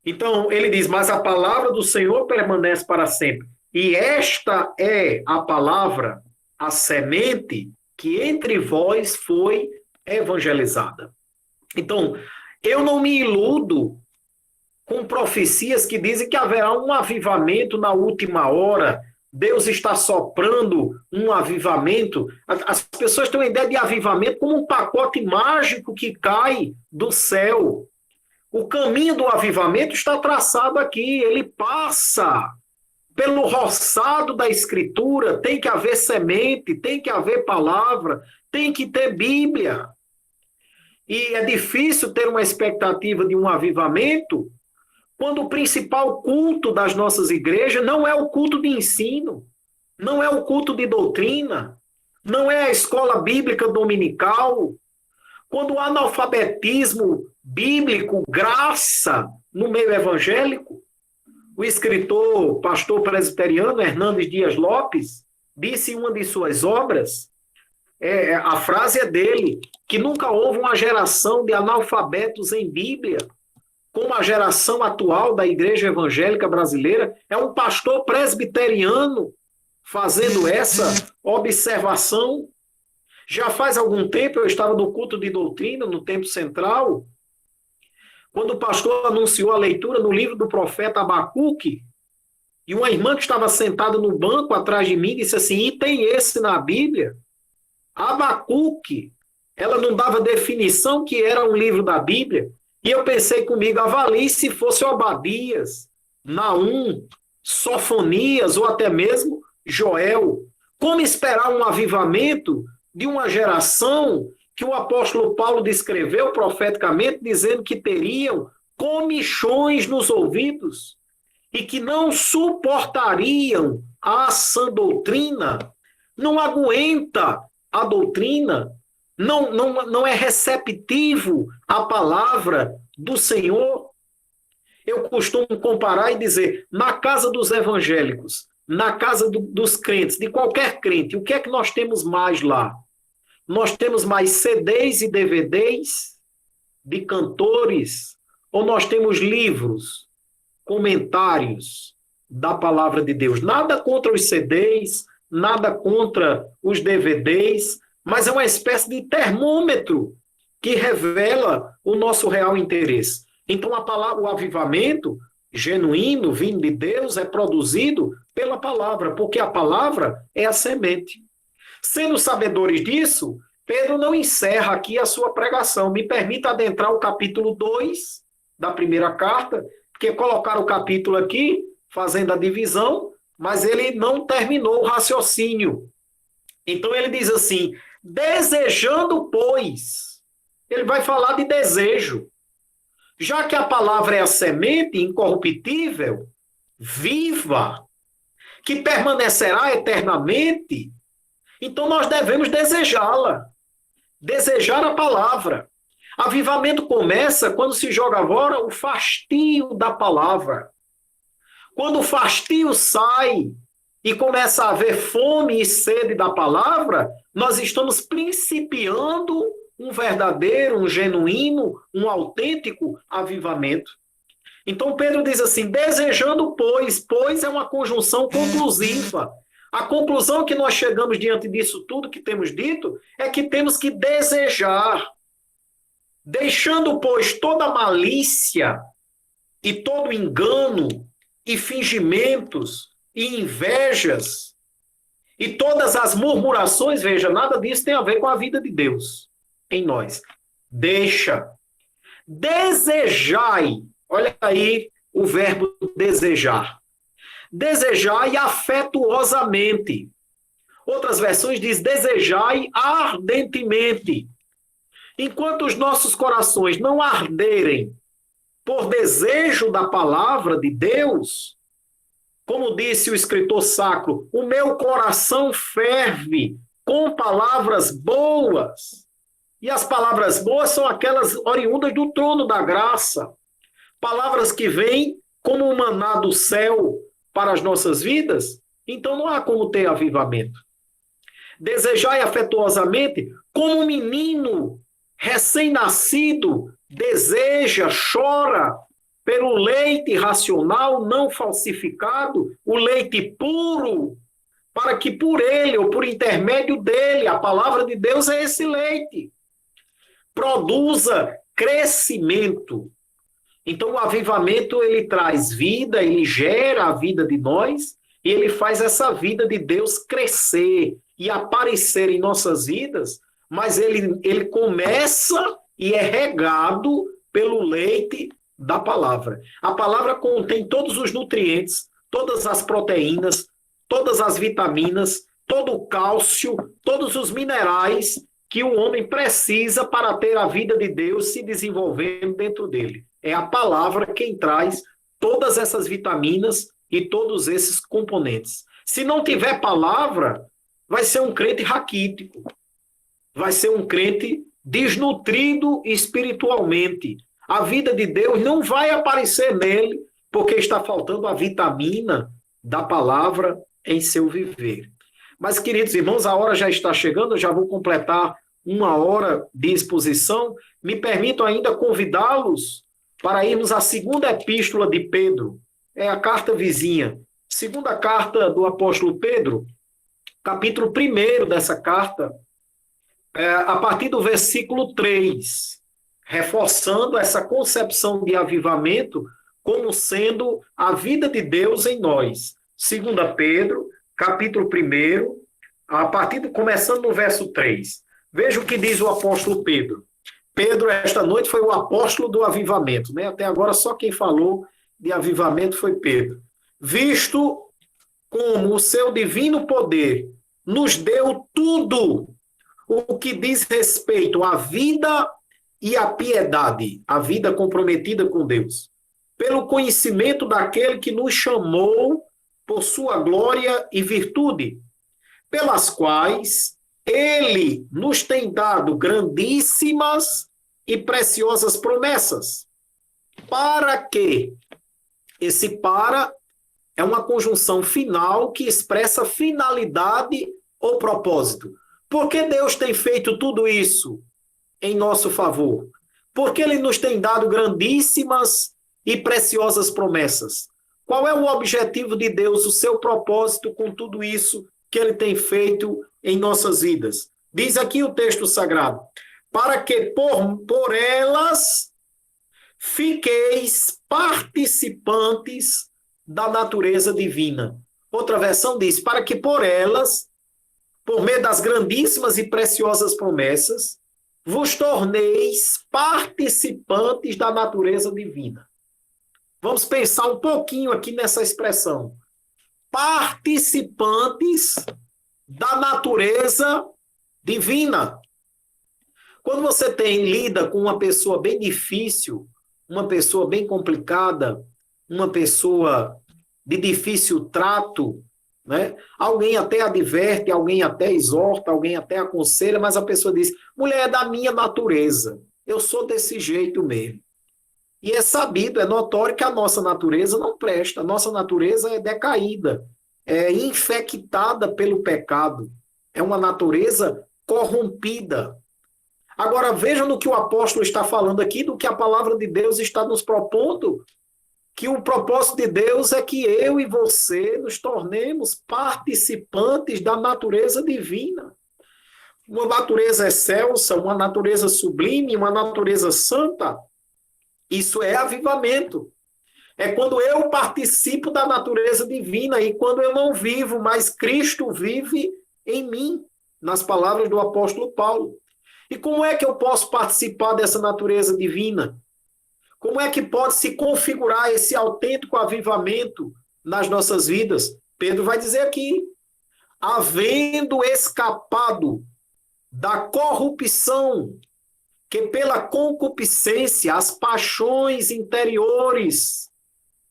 Então, ele diz, mas a palavra do Senhor permanece para sempre. E esta é a palavra, a semente, que entre vós foi evangelizada. Então, eu não me iludo com profecias que dizem que haverá um avivamento na última hora. Deus está soprando um avivamento. As pessoas têm uma ideia de avivamento como um pacote mágico que cai do céu. O caminho do avivamento está traçado aqui. Ele passa pelo roçado da Escritura. Tem que haver semente, tem que haver palavra, tem que ter Bíblia. E é difícil ter uma expectativa de um avivamento quando o principal culto das nossas igrejas não é o culto de ensino, não é o culto de doutrina, não é a escola bíblica dominical, quando o analfabetismo bíblico graça no meio evangélico. O escritor, pastor presbiteriano Hernandes Dias Lopes, disse em uma de suas obras, a frase é dele, que nunca houve uma geração de analfabetos em Bíblia, como a geração atual da igreja evangélica brasileira. É um pastor presbiteriano fazendo essa observação. Já faz algum tempo, eu estava no culto de doutrina, no Templo Central, quando o pastor anunciou a leitura no livro do profeta Abacuque, e uma irmã que estava sentada no banco atrás de mim disse assim, e tem esse na Bíblia? Abacuque, ela não dava definição que era um livro da Bíblia, e eu pensei comigo, avalie se fosse Obadias, Naum, Sofonias ou até mesmo Joel. Como esperar um avivamento de uma geração que o apóstolo Paulo descreveu profeticamente, dizendo que teriam comichões nos ouvidos? e que não suportariam a sã doutrina, não aguenta a doutrina, não é receptivo à palavra do Senhor. Eu costumo comparar e dizer, na casa dos evangélicos, na casa dos crentes, de qualquer crente, o que é que nós temos mais lá? Nós temos mais CDs e DVDs de cantores, ou nós temos livros, comentários da palavra de Deus? Nada contra os CDs, nada contra os DVDs, mas é uma espécie de termômetro que revela o nosso real interesse. Então, a palavra, o avivamento genuíno, vindo de Deus, é produzido pela palavra, porque a palavra é a semente. Sendo sabedores disso, Pedro não encerra aqui a sua pregação. Me permita adentrar o capítulo 2 da primeira carta, porque colocaram o capítulo aqui, fazendo a divisão, mas ele não terminou o raciocínio. Então ele diz assim, desejando, pois, ele vai falar de desejo. Já que a palavra é a semente incorruptível, viva, que permanecerá eternamente, então nós devemos desejá-la, desejar a palavra. Avivamento começa quando se joga fora o fastio da palavra. Quando o fastio sai e começa a haver fome e sede da palavra, nós estamos principiando um verdadeiro, um genuíno, um autêntico avivamento. Então Pedro diz assim, desejando, pois é uma conjunção conclusiva. A conclusão que nós chegamos diante disso tudo que temos dito é que temos que desejar, deixando, pois, toda malícia e todo engano e fingimentos e invejas e todas as murmurações, veja, nada disso tem a ver com a vida de Deus em nós. Deixa. Desejai. Olha aí o verbo desejar. Desejai afetuosamente. Outras versões diz desejai ardentemente. Enquanto os nossos corações não arderem por desejo da palavra de Deus, como disse o escritor sacro, o meu coração ferve com palavras boas. E as palavras boas são aquelas oriundas do trono da graça. Palavras que vêm como um maná do céu para as nossas vidas. Então não há como ter avivamento. Desejai afetuosamente como um menino recém-nascido deseja, chora pelo leite racional, não falsificado, o leite puro, para que por ele ou por intermédio dele, a palavra de Deus é esse leite, produza crescimento. Então o avivamento ele traz vida, ele gera a vida de nós e ele faz essa vida de Deus crescer e aparecer em nossas vidas, mas ele começa e é regado pelo leite da palavra. A palavra contém todos os nutrientes, todas as proteínas, todas as vitaminas, todo o cálcio, todos os minerais que o homem precisa para ter a vida de Deus se desenvolvendo dentro dele. É a palavra quem traz todas essas vitaminas e todos esses componentes. Se não tiver palavra, vai ser um crente raquítico, vai ser um crente desnutrido espiritualmente. A vida de Deus não vai aparecer nele porque está faltando a vitamina da palavra em seu viver. Mas, queridos irmãos, a hora já está chegando, eu já vou completar 1 hora de exposição. Me permito ainda convidá-los para irmos à segunda epístola de Pedro. É a carta vizinha. Segunda carta do apóstolo Pedro, capítulo 1 dessa carta, a partir do versículo 3, reforçando essa concepção de avivamento como sendo a vida de Deus em nós. 2 Pedro, capítulo 1, começando no verso 3. Veja o que diz o apóstolo Pedro. Pedro, esta noite, foi o apóstolo do avivamento, né? Até agora, só quem falou de avivamento foi Pedro. Visto como o seu divino poder nos deu tudo o que diz respeito à vida e à piedade, a vida comprometida com Deus. pelo conhecimento daquele que nos chamou por sua glória e virtude, pelas quais ele nos tem dado grandíssimas e preciosas promessas. Para que esse para é uma conjunção final que expressa finalidade ou propósito. Por que Deus tem feito tudo isso em nosso favor? Porque ele nos tem dado grandíssimas e preciosas promessas. Qual é o objetivo de Deus, o seu propósito com tudo isso que ele tem feito em nossas vidas? Diz aqui o texto sagrado: para que por elas fiqueis participantes da natureza divina. Outra versão diz: para que por elas, por meio das grandíssimas e preciosas promessas, vos torneis participantes da natureza divina. Vamos pensar um pouquinho aqui nessa expressão. Participantes da natureza divina. Quando você lida com uma pessoa bem difícil, uma pessoa bem complicada, uma pessoa de difícil trato, né? Alguém até adverte, alguém até exorta, alguém até aconselha, mas a pessoa diz: mulher, é da minha natureza, eu sou desse jeito mesmo. E é sabido, é notório que a nossa natureza não presta, a nossa natureza é decaída, é infectada pelo pecado, é uma natureza corrompida. Agora vejam no que o apóstolo está falando aqui, do que a palavra de Deus está nos propondo, que o propósito de Deus é que eu e você nos tornemos participantes da natureza divina. Uma natureza excelsa, uma natureza sublime, uma natureza santa. Isso é avivamento. É quando eu participo da natureza divina e quando eu não vivo, mas Cristo vive em mim, nas palavras do apóstolo Paulo. E como é que eu posso participar dessa natureza divina? Como é que pode se configurar esse autêntico avivamento nas nossas vidas? Pedro vai dizer aqui: havendo escapado da corrupção que pela concupiscência, as paixões interiores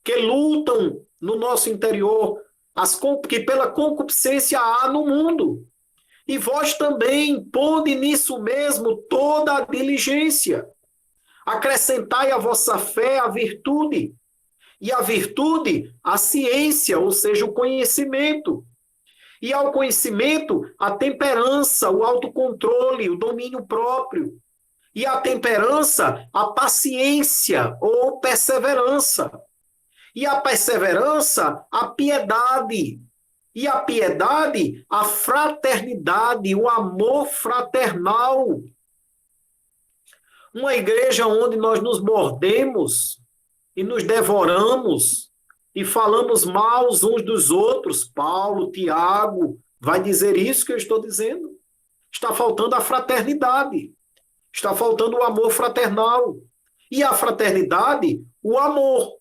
que lutam no nosso interior, que pela concupiscência há no mundo. E vós também, ponde nisso mesmo toda a diligência. Acrescentai à vossa fé a virtude, e a virtude a ciência, ou seja, o conhecimento. E ao conhecimento a temperança, o autocontrole, o domínio próprio. E a temperança a paciência ou perseverança. E a perseverança a piedade. E a piedade, a fraternidade, o amor fraternal. Uma igreja onde nós nos mordemos e nos devoramos e falamos mal uns dos outros. Paulo, Tiago, vai dizer isso que eu estou dizendo. Está faltando a fraternidade. Está faltando o amor fraternal. E a fraternidade, o amor.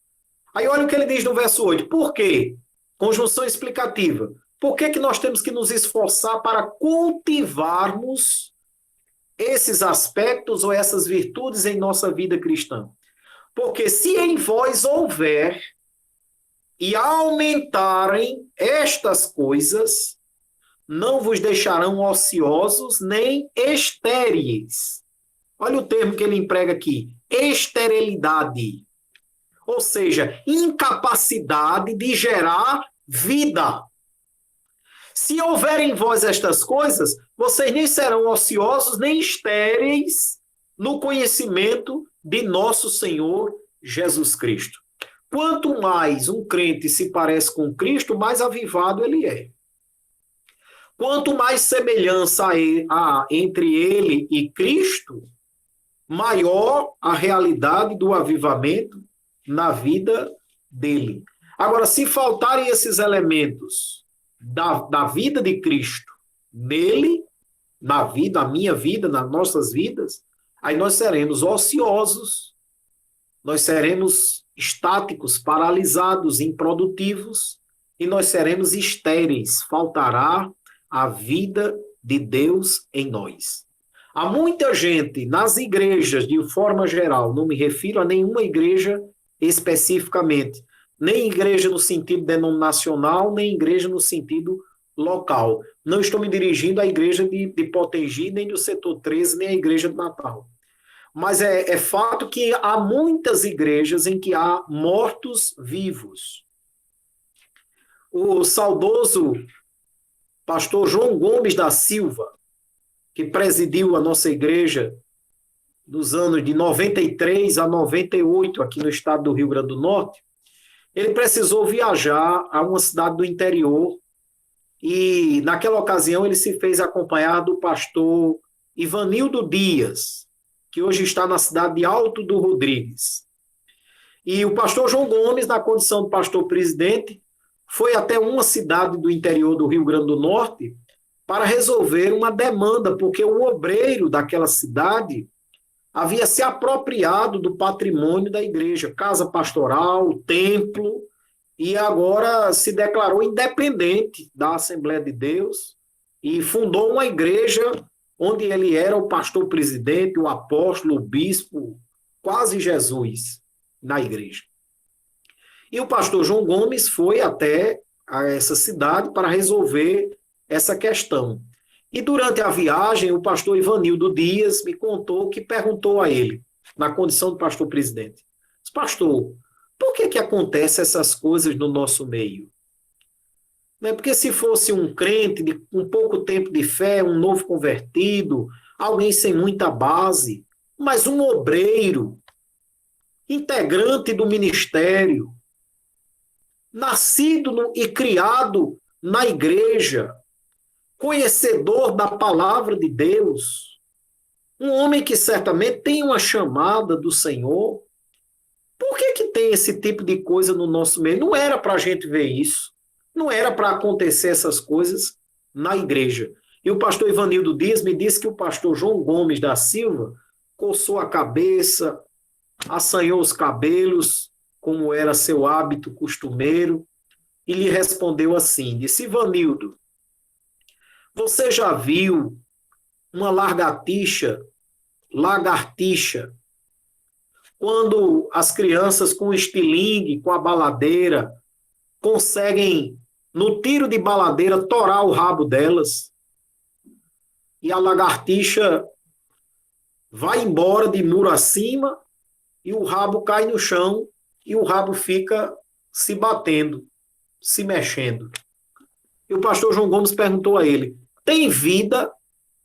Aí olha o que ele diz no verso 8. Por quê? Conjunção explicativa. Por que nós temos que nos esforçar para cultivarmos esses aspectos ou essas virtudes em nossa vida cristã? Porque se em vós houver e aumentarem estas coisas, não vos deixarão ociosos nem estéreis. Olha o termo que ele emprega aqui: esterilidade. Ou seja, incapacidade de gerar vida. Se houver em vós estas coisas, vocês nem serão ociosos, nem estéreis no conhecimento de nosso Senhor Jesus Cristo. Quanto mais um crente se parece com Cristo, mais avivado ele é. Quanto mais semelhança há entre ele e Cristo, maior a realidade do avivamento na vida dele. Agora, se faltarem esses elementos da vida de Cristo nele, na vida, na minha vida, nas nossas vidas, aí nós seremos ociosos, nós seremos estáticos, paralisados, improdutivos, e nós seremos estéreis. Faltará a vida de Deus em nós. Há muita gente nas igrejas, de forma geral, não me refiro a nenhuma igreja especificamente. Nem igreja no sentido denominacional, nem igreja no sentido local. Não estou me dirigindo à igreja de Potengi, nem do setor 13, nem à igreja de Natal. Mas é fato que há muitas igrejas em que há mortos-vivos. O saudoso pastor João Gomes da Silva, que presidiu a nossa igreja dos anos de 93 a 98 aqui no estado do Rio Grande do Norte, ele precisou viajar a uma cidade do interior e, naquela ocasião, ele se fez acompanhar do pastor Ivanildo Dias, que hoje está na cidade de Alto do Rodrigues. E o pastor João Gomes, na condição de pastor presidente, foi até uma cidade do interior do Rio Grande do Norte para resolver uma demanda, porque o obreiro daquela cidade havia se apropriado do patrimônio da igreja, casa pastoral, templo, e agora se declarou independente da Assembleia de Deus e fundou uma igreja onde ele era o pastor presidente, o apóstolo, o bispo, quase Jesus na igreja. E o pastor João Gomes foi até essa cidade para resolver essa questão. E durante a viagem, o pastor Ivanildo Dias me contou que perguntou a ele, na condição de pastor presidente, pastor, por que acontecem essas coisas no nosso meio? Porque se fosse um crente de um pouco tempo de fé, um novo convertido, alguém sem muita base, mas um obreiro, integrante do ministério, nascido e criado na igreja, conhecedor da palavra de Deus, um homem que certamente tem uma chamada do Senhor, por que tem esse tipo de coisa no nosso meio? Não era para a gente ver isso. Não era para acontecer essas coisas na igreja. E o pastor Ivanildo Dias me disse que o pastor João Gomes da Silva coçou a cabeça, assanhou os cabelos, como era seu hábito costumeiro, e lhe respondeu assim, disse, Ivanildo, você já viu uma lagartixa, quando as crianças com o estilingue, com a baladeira, conseguem, no tiro de baladeira, torar o rabo delas, e a lagartixa vai embora de muro acima, e o rabo cai no chão, e o rabo fica se batendo, se mexendo. E o pastor João Gomes perguntou a ele, tem vida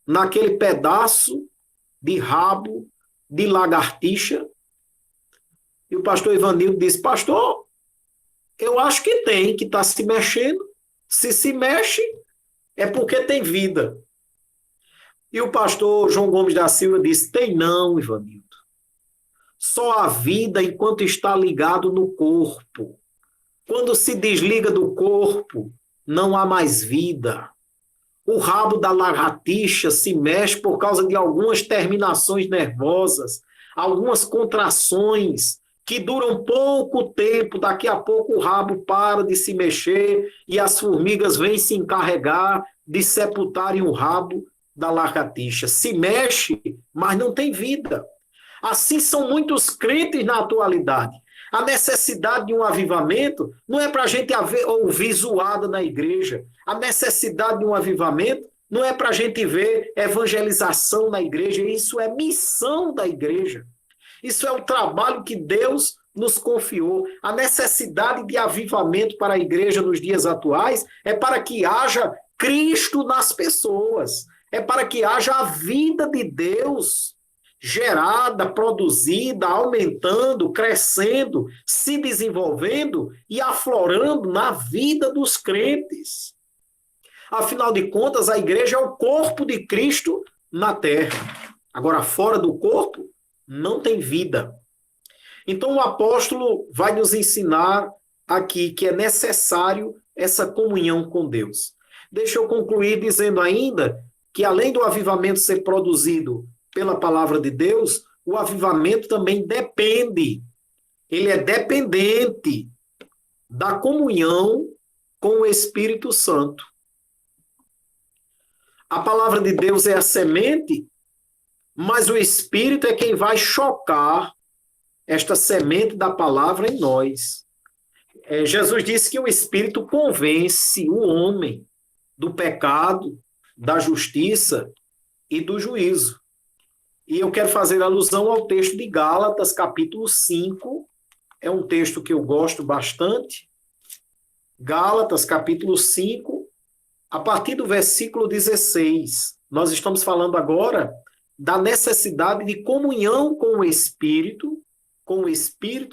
naquele pedaço de rabo de lagartixa? E o pastor Ivanildo disse, pastor, eu acho que tem, que está se mexendo. Se mexe, é porque tem vida. E o pastor João Gomes da Silva disse, tem não, Ivanildo. Só a vida enquanto está ligado no corpo. Quando se desliga do corpo, não há mais vida. O rabo da lagartixa se mexe por causa de algumas terminações nervosas, algumas contrações que duram pouco tempo, daqui a pouco o rabo para de se mexer e as formigas vêm se encarregar de sepultarem o rabo da lagartixa. Se mexe, mas não tem vida. Assim são muitos crentes na atualidade. A necessidade de um avivamento não é para a gente ouvir zoada na igreja. A necessidade de um avivamento não é para a gente ver evangelização na igreja. Isso é missão da igreja. Isso é o trabalho que Deus nos confiou. A necessidade de avivamento para a igreja nos dias atuais é para que haja Cristo nas pessoas. É para que haja a vida de Deus gerada, produzida, aumentando, crescendo, se desenvolvendo e aflorando na vida dos crentes. Afinal de contas, a igreja é o corpo de Cristo na terra. Agora, fora do corpo, não tem vida. Então, o apóstolo vai nos ensinar aqui que é necessário essa comunhão com Deus. Deixa eu concluir dizendo ainda que, além do avivamento ser produzido pela palavra de Deus, o avivamento também depende, ele é dependente da comunhão com o Espírito Santo. A palavra de Deus é a semente, mas o Espírito é quem vai chocar esta semente da palavra em nós. Jesus disse que o Espírito convence o homem do pecado, da justiça e do juízo. E eu quero fazer alusão ao texto de Gálatas, capítulo 5. É um texto que eu gosto bastante. Gálatas, capítulo 5, a partir do versículo 16. Nós estamos falando agora da necessidade de comunhão com o Espírito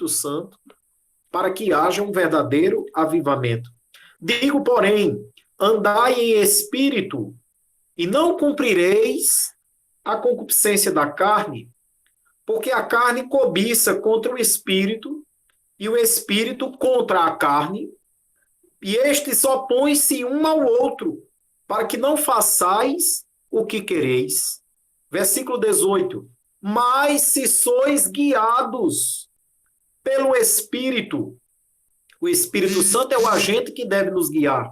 Santo, para que haja um verdadeiro avivamento. Digo, porém, andai em espírito, e não cumprireis a concupiscência da carne, porque a carne cobiça contra o espírito, e o espírito contra a carne, e estes opõem-se um ao outro, para que não façais o que quereis. Versículo 18. Mas se sois guiados pelo Espírito, o Espírito Santo é o agente que deve nos guiar.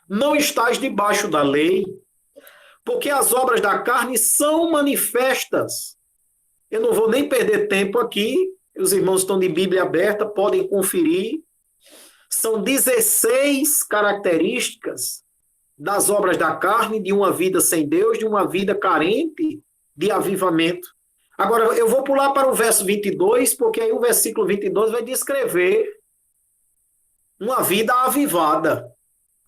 Não estais debaixo da lei, porque as obras da carne são manifestas. Eu não vou nem perder tempo aqui, os irmãos estão de Bíblia aberta, podem conferir. São 16 características das obras da carne, de uma vida sem Deus, de uma vida carente de avivamento. Agora, eu vou pular para o verso 22, porque aí o versículo 22 vai descrever uma vida avivada,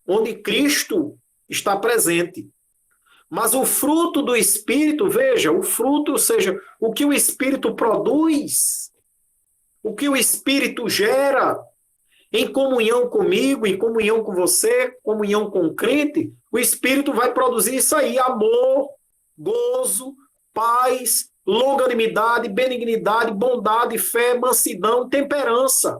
onde Cristo está presente. Mas o fruto do Espírito, veja, o fruto, ou seja, o que o Espírito produz, o que o Espírito gera, em comunhão comigo, em comunhão com você, comunhão com o crente, o Espírito vai produzir isso aí: amor, gozo, paz, longanimidade, benignidade, bondade, fé, mansidão, temperança.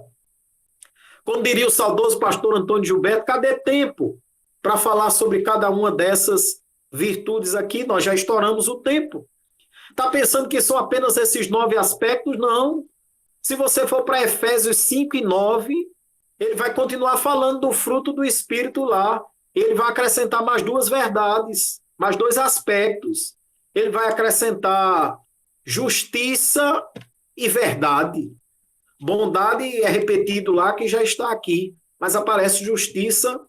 Como diria o saudoso pastor Antônio Gilberto, cadê tempo para falar sobre cada uma dessas virtudes aqui? Nós já estouramos o tempo. Está pensando que são apenas esses 9 aspectos? Não. Se você for para Efésios 5 e 9, ele vai continuar falando do fruto do Espírito lá. Ele vai acrescentar mais 2 verdades, mais 2 aspectos. Ele vai acrescentar justiça e verdade. Bondade é repetido lá, que já está aqui, mas aparece justiça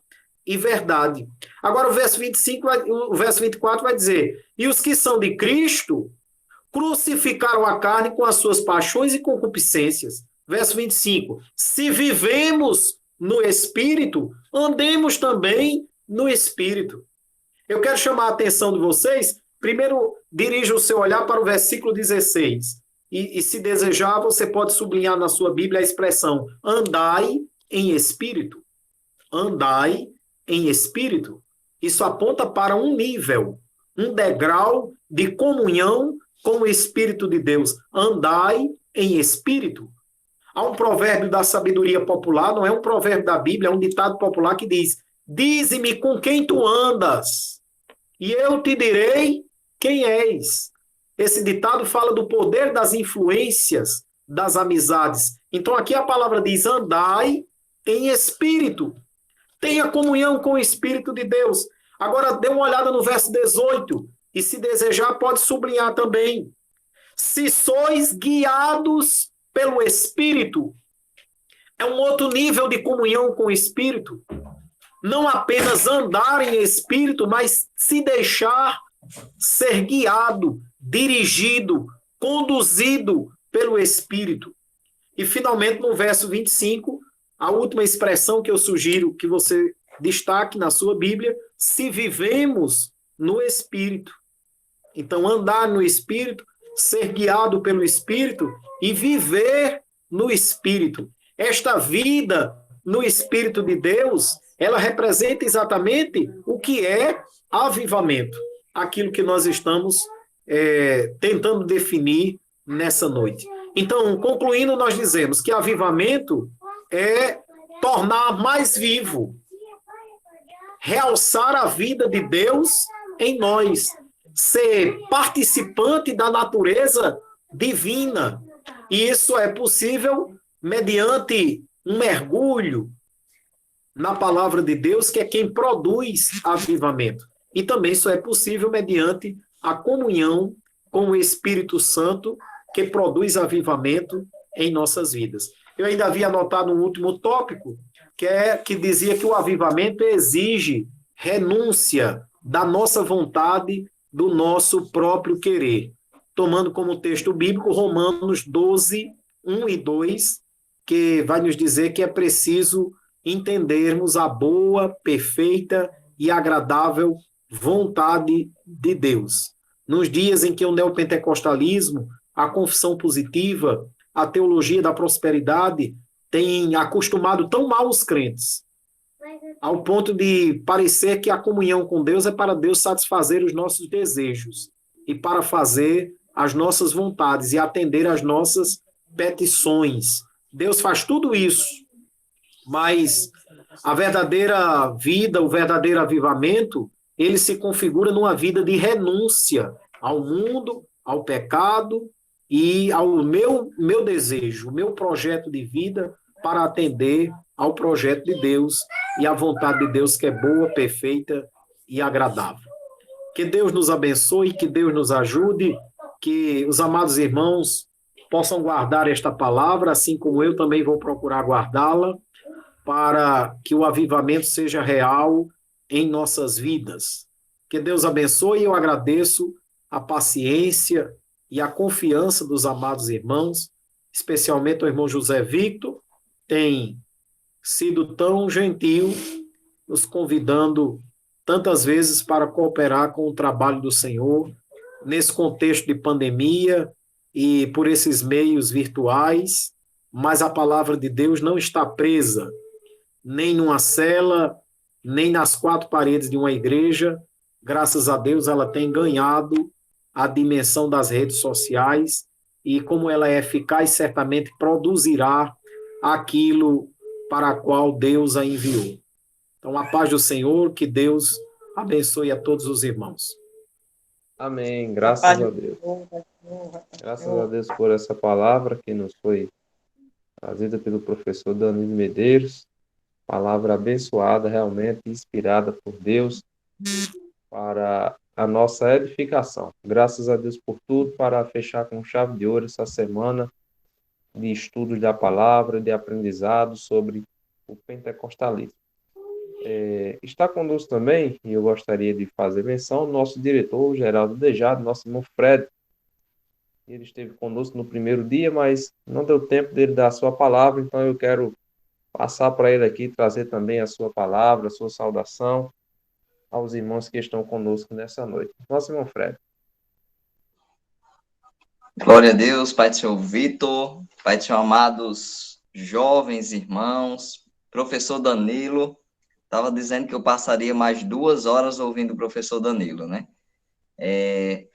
e verdade. Agora o verso 25, o verso 24 vai dizer: e os que são de Cristo crucificaram a carne com as suas paixões e concupiscências. Verso 25, se vivemos no Espírito, andemos também no Espírito. Eu quero chamar a atenção de vocês. Primeiro, dirija o seu olhar para o versículo 16. E se desejar, você pode sublinhar na sua Bíblia a expressão andai em Espírito. Andai em Espírito. Isso aponta para um nível, um degrau de comunhão com o Espírito de Deus. Andai em Espírito. Há um provérbio da sabedoria popular, não é um provérbio da Bíblia, é um ditado popular que diz: dize-me com quem tu andas, e eu te direi quem és. Esse ditado fala do poder das influências, das amizades. Então aqui a palavra diz: andai em espírito. Tenha comunhão com o Espírito de Deus. Agora dê uma olhada no verso 18, e se desejar pode sublinhar também. Se sois guiados pelo Espírito, é um outro nível de comunhão com o Espírito. Não apenas andar em Espírito, mas se deixar ser guiado, dirigido, conduzido pelo Espírito. E finalmente no verso 25, a última expressão que eu sugiro que você destaque na sua Bíblia: se vivemos no Espírito. Então andar no Espírito, ser guiado pelo Espírito e viver no Espírito. Esta vida no Espírito de Deus, ela representa exatamente o que é avivamento. Aquilo que nós estamos tentando definir nessa noite. Então, concluindo, nós dizemos que avivamento é tornar mais vivo, realçar a vida de Deus em nós, ser participante da natureza divina. E isso é possível mediante um mergulho na palavra de Deus, que é quem produz avivamento. E também isso é possível mediante a comunhão com o Espírito Santo, que produz avivamento em nossas vidas. Eu ainda havia anotado um último tópico, que dizia que o avivamento exige renúncia da nossa vontade, do nosso próprio querer. Tomando como texto bíblico Romanos 12, 1 e 2, que vai nos dizer que é preciso entendermos a boa, perfeita e agradável vontade de Deus. Nos dias em que o neopentecostalismo, a confissão positiva, a teologia da prosperidade tem acostumado tão mal os crentes, ao ponto de parecer que a comunhão com Deus é para Deus satisfazer os nossos desejos e para fazer as nossas vontades e atender às nossas petições. Deus faz tudo isso, mas a verdadeira vida, o verdadeiro avivamento, ele se configura numa vida de renúncia ao mundo, ao pecado e ao meu desejo, o meu projeto de vida para atender ao projeto de Deus e à vontade de Deus que é boa, perfeita e agradável. Que Deus nos abençoe, que Deus nos ajude, que os amados irmãos possam guardar esta palavra, assim como eu também vou procurar guardá-la, para que o avivamento seja real em nossas vidas. Que Deus abençoe e eu agradeço a paciência e a confiança dos amados irmãos, especialmente o irmão José Victor, tem sido tão gentil, nos convidando tantas vezes para cooperar com o trabalho do Senhor, nesse contexto de pandemia e por esses meios virtuais, mas a palavra de Deus não está presa nem numa cela, nem nas quatro paredes de uma igreja. Graças a Deus, ela tem ganhado a dimensão das redes sociais e, como ela é eficaz, certamente produzirá aquilo para a qual Deus a enviou. Então, a paz do Senhor, que Deus abençoe a todos os irmãos. Amém. Graças a Deus. Graças a Deus por essa palavra que nos foi trazida pelo professor Danilo Medeiros. Palavra abençoada, realmente inspirada por Deus para a nossa edificação. Graças a Deus por tudo, para fechar com chave de ouro essa semana de estudos da palavra, de aprendizado sobre o pentecostalismo. Está conosco também, e eu gostaria de fazer menção, o nosso diretor, Geraldo Dejado, nosso irmão Fred. Ele esteve conosco no primeiro dia, mas não deu tempo dele dar a sua palavra, então eu quero passar para ele aqui, trazer também a sua palavra, a sua saudação aos irmãos que estão conosco nessa noite. Nosso irmão Fred. Glória a Deus, Pai do Senhor Vitor, Pai do Senhor amados jovens irmãos, professor Danilo. Estava dizendo que eu passaria mais 2 horas ouvindo o professor Danilo, né?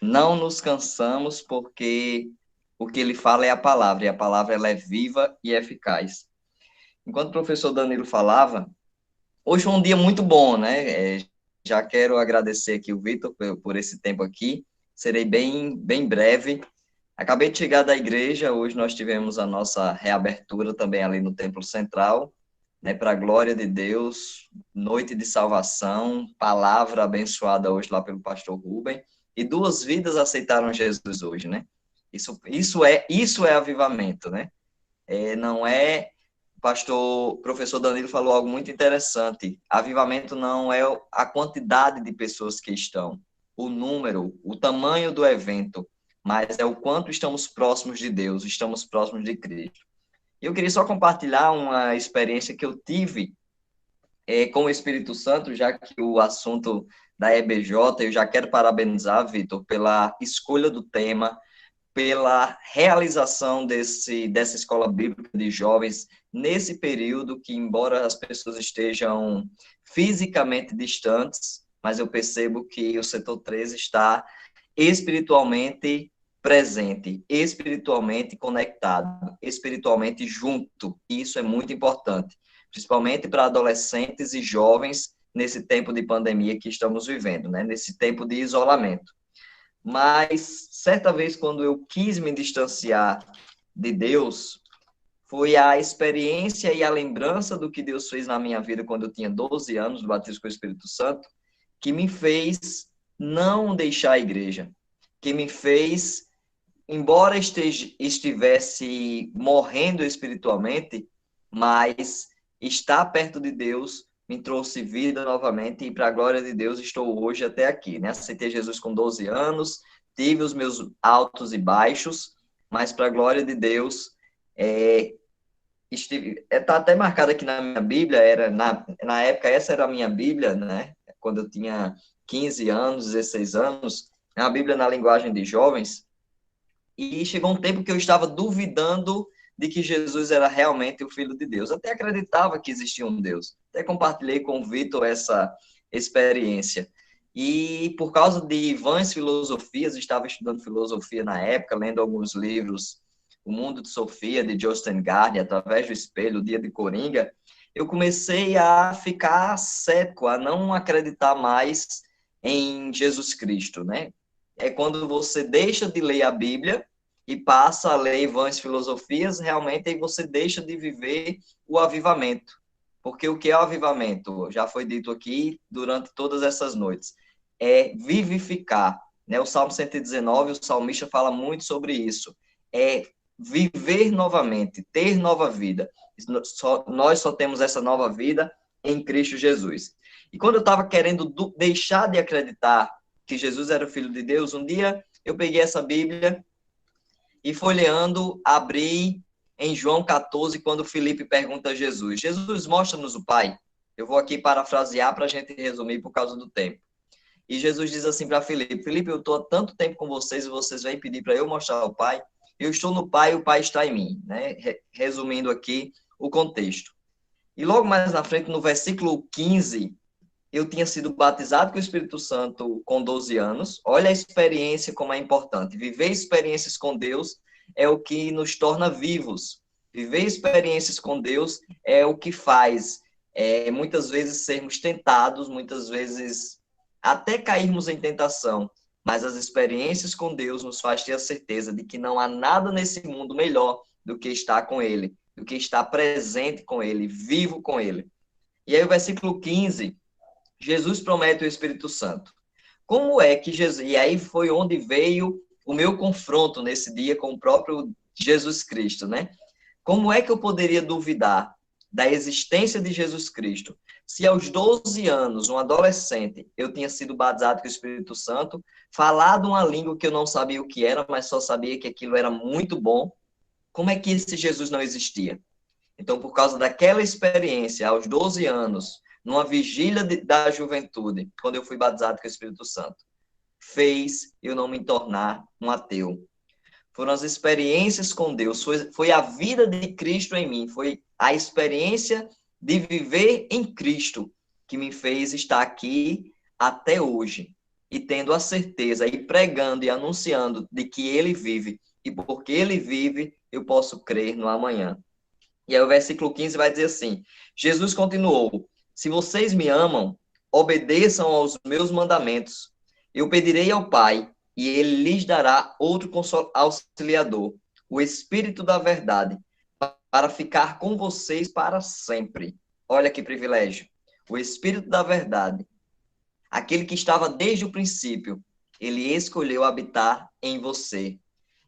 Não nos cansamos porque o que ele fala é a palavra, e a palavra ela é viva e eficaz. Enquanto o professor Danilo falava, hoje foi um dia muito bom, né? Já quero agradecer aqui o Vitor por esse tempo aqui, serei bem breve. Acabei de chegar da igreja, hoje nós tivemos a nossa reabertura também ali no Templo Central, né, para a glória de Deus, noite de salvação, palavra abençoada hoje lá pelo pastor Rubem, e 2 vidas aceitaram Jesus hoje, né? Isso é avivamento, né? Não é... Professor Danilo falou algo muito interessante. Avivamento não é a quantidade de pessoas que estão, o número, o tamanho do evento, mas é o quanto estamos próximos de Deus, estamos próximos de Cristo. Eu queria só compartilhar uma experiência que eu tive com o Espírito Santo, já que o assunto da EBJ, eu já quero parabenizar, Vitor, pela escolha do tema, pela realização dessa escola bíblica de jovens nesse período que, embora as pessoas estejam fisicamente distantes, mas eu percebo que o setor 13 está espiritualmente presente, espiritualmente conectado, espiritualmente junto. Isso é muito importante, principalmente para adolescentes e jovens nesse tempo de pandemia que estamos vivendo, né? Nesse tempo de isolamento. Mas, certa vez, quando eu quis me distanciar de Deus, foi a experiência e a lembrança do que Deus fez na minha vida quando eu tinha 12 anos, do batismo com o Espírito Santo, que me fez não deixar a igreja, que me fez embora estivesse morrendo espiritualmente, mas estar perto de Deus me trouxe vida novamente e, para a glória de Deus, estou hoje até aqui, né? Aceitei Jesus com 12 anos, tive os meus altos e baixos, mas, para a glória de Deus, está até marcado aqui na minha Bíblia, na época essa era a minha Bíblia, né? Quando eu tinha 15 anos, 16 anos, é uma Bíblia na linguagem de jovens, e chegou um tempo que eu estava duvidando de que Jesus era realmente o Filho de Deus. Até acreditava que existia um Deus. Até compartilhei com o Vitor essa experiência. E por causa de vãs filosofias, estava estudando filosofia na época, lendo alguns livros, O Mundo de Sofia, de Justin Gardner, Através do Espelho, O Dia de Coringa, eu comecei a ficar cético, a não acreditar mais em Jesus Cristo, né? É quando você deixa de ler a Bíblia e passa a ler vãs filosofias, realmente aí você deixa de viver o avivamento. Porque o que é o avivamento? Já foi dito aqui durante todas essas noites. É vivificar. Né? O Salmo 119, o salmista fala muito sobre isso. É viver novamente, ter nova vida. Nós só temos essa nova vida em Cristo Jesus. E quando eu estava querendo deixar de acreditar que Jesus era o Filho de Deus, um dia eu peguei essa Bíblia e folheando, abri em João 14, quando Filipe pergunta a Jesus, Jesus, mostra-nos o Pai. Eu vou aqui parafrasear para a gente resumir por causa do tempo. E Jesus diz assim para Filipe, Filipe, eu estou há tanto tempo com vocês e vocês vêm pedir para eu mostrar o Pai. Eu estou no Pai e o Pai está em mim. Né? Resumindo aqui o contexto. E logo mais na frente, no versículo 15, eu tinha sido batizado com o Espírito Santo com 12 anos. Olha a experiência como é importante. Viver experiências com Deus é o que nos torna vivos. Viver experiências com Deus é o que faz muitas vezes sermos tentados, muitas vezes até cairmos em tentação. Mas as experiências com Deus nos faz ter a certeza de que não há nada nesse mundo melhor do que estar com Ele, do que estar presente com Ele, vivo com Ele. E aí o versículo 15... Jesus promete o Espírito Santo. Como é que Jesus... E aí foi onde veio o meu confronto nesse dia com o próprio Jesus Cristo, né? Como é que eu poderia duvidar da existência de Jesus Cristo se aos 12 anos, um adolescente, eu tinha sido batizado com o Espírito Santo, falado uma língua que eu não sabia o que era, mas só sabia que aquilo era muito bom? Como é que esse Jesus não existia? Então, por causa daquela experiência, aos 12 anos, numa vigília da juventude, quando eu fui batizado com o Espírito Santo, fez eu não me tornar um ateu. Foram as experiências com Deus, foi a vida de Cristo em mim, foi a experiência de viver em Cristo que me fez estar aqui até hoje, e tendo a certeza, e pregando e anunciando de que Ele vive, e porque Ele vive, eu posso crer no amanhã. E aí o versículo 15 vai dizer assim, Jesus continuou, se vocês me amam, obedeçam aos meus mandamentos. Eu pedirei ao Pai, e ele lhes dará outro auxiliador, o Espírito da Verdade, para ficar com vocês para sempre. Olha que privilégio. O Espírito da Verdade, aquele que estava desde o princípio, ele escolheu habitar em você.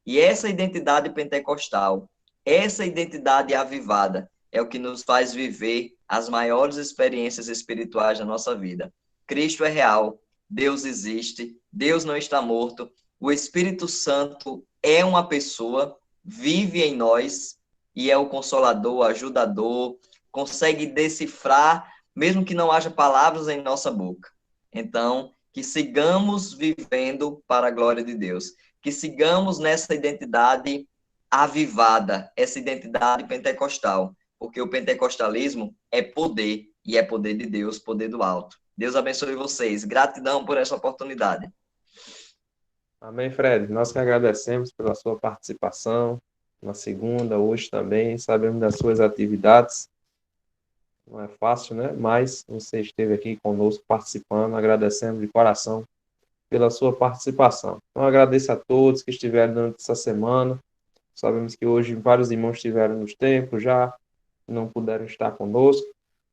E essa identidade pentecostal, essa identidade avivada, é o que nos faz viver as maiores experiências espirituais da nossa vida. Cristo é real, Deus existe, Deus não está morto, o Espírito Santo é uma pessoa, vive em nós e é o consolador, o ajudador, consegue decifrar, mesmo que não haja palavras em nossa boca. Então, que sigamos vivendo para a glória de Deus, que sigamos nessa identidade avivada, essa identidade pentecostal, porque o pentecostalismo é poder, e é poder de Deus, poder do alto. Deus abençoe vocês. Gratidão por essa oportunidade. Amém, Fred. Nós que agradecemos pela sua participação na segunda, hoje também. Sabemos das suas atividades. Não é fácil, né? Mas você esteve aqui conosco participando. Agradecemos de coração pela sua participação. Então, agradeço a todos que estiveram durante essa semana. Sabemos que hoje vários irmãos estiveram nos templos já, não puderam estar conosco,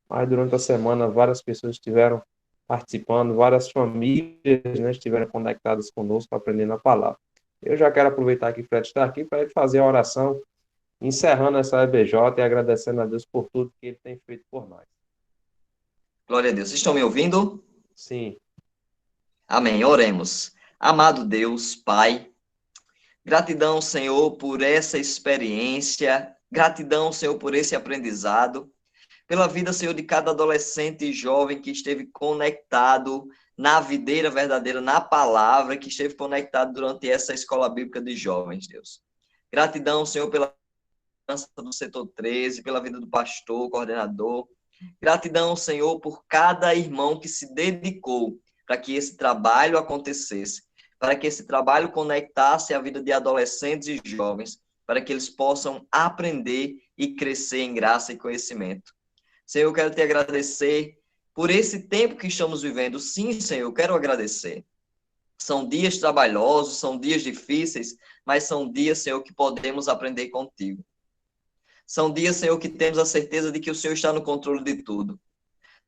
mas durante a semana várias pessoas estiveram participando, várias famílias, né, estiveram conectadas conosco, aprendendo a palavra. Eu já quero aproveitar que o Fred está aqui para ele fazer a oração, encerrando essa EBJ e agradecendo a Deus por tudo que ele tem feito por nós. Glória a Deus. Vocês estão me ouvindo? Sim. Amém. Oremos. Amado Deus, Pai, gratidão, Senhor, por essa experiência. Gratidão, Senhor, por esse aprendizado. Pela vida, Senhor, de cada adolescente e jovem que esteve conectado na videira verdadeira, na palavra, que esteve conectado durante essa escola bíblica de jovens, Deus. Gratidão, Senhor, pela liderança do setor 13, pela vida do pastor, coordenador. Gratidão, Senhor, por cada irmão que se dedicou para que esse trabalho acontecesse, para que esse trabalho conectasse a vida de adolescentes e jovens, para que eles possam aprender e crescer em graça e conhecimento. Senhor, eu quero te agradecer por esse tempo que estamos vivendo. Sim, Senhor, eu quero agradecer. São dias trabalhosos, são dias difíceis, mas são dias, Senhor, que podemos aprender contigo. São dias, Senhor, que temos a certeza de que o Senhor está no controle de tudo.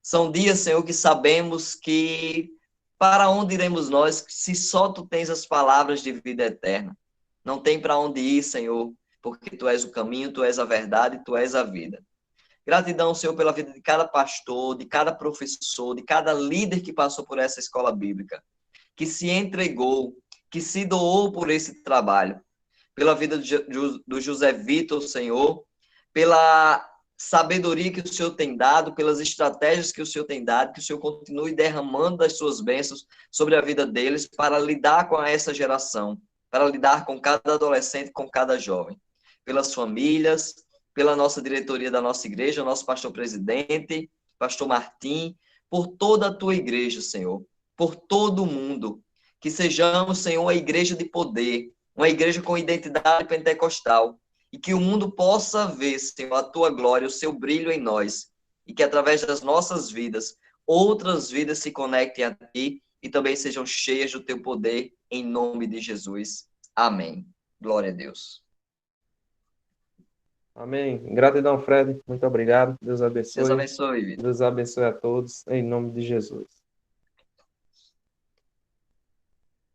São dias, Senhor, que sabemos que para onde iremos nós se só tu tens as palavras de vida eterna? Não tem para onde ir, Senhor, porque tu és o caminho, tu és a verdade, tu és a vida. Gratidão, Senhor, pela vida de cada pastor, de cada professor, de cada líder que passou por essa escola bíblica, que se entregou, que se doou por esse trabalho. Pela vida do José Vitor, Senhor, pela sabedoria que o Senhor tem dado, pelas estratégias que o Senhor tem dado, que o Senhor continue derramando as suas bênçãos sobre a vida deles para lidar com essa geração, para lidar com cada adolescente, com cada jovem. Pelas famílias, pela nossa diretoria da nossa igreja, nosso pastor presidente, pastor Martim, por toda a tua igreja, Senhor, por todo o mundo, que sejamos, Senhor, a igreja de poder, uma igreja com identidade pentecostal, e que o mundo possa ver, Senhor, a tua glória, o seu brilho em nós, e que através das nossas vidas, outras vidas se conectem a ti e também sejam cheias do teu poder, em nome de Jesus. Amém. Glória a Deus. Amém. Gratidão, Fred. Muito obrigado. Deus abençoe. Deus abençoe, Vitor. Deus abençoe a todos, em nome de Jesus.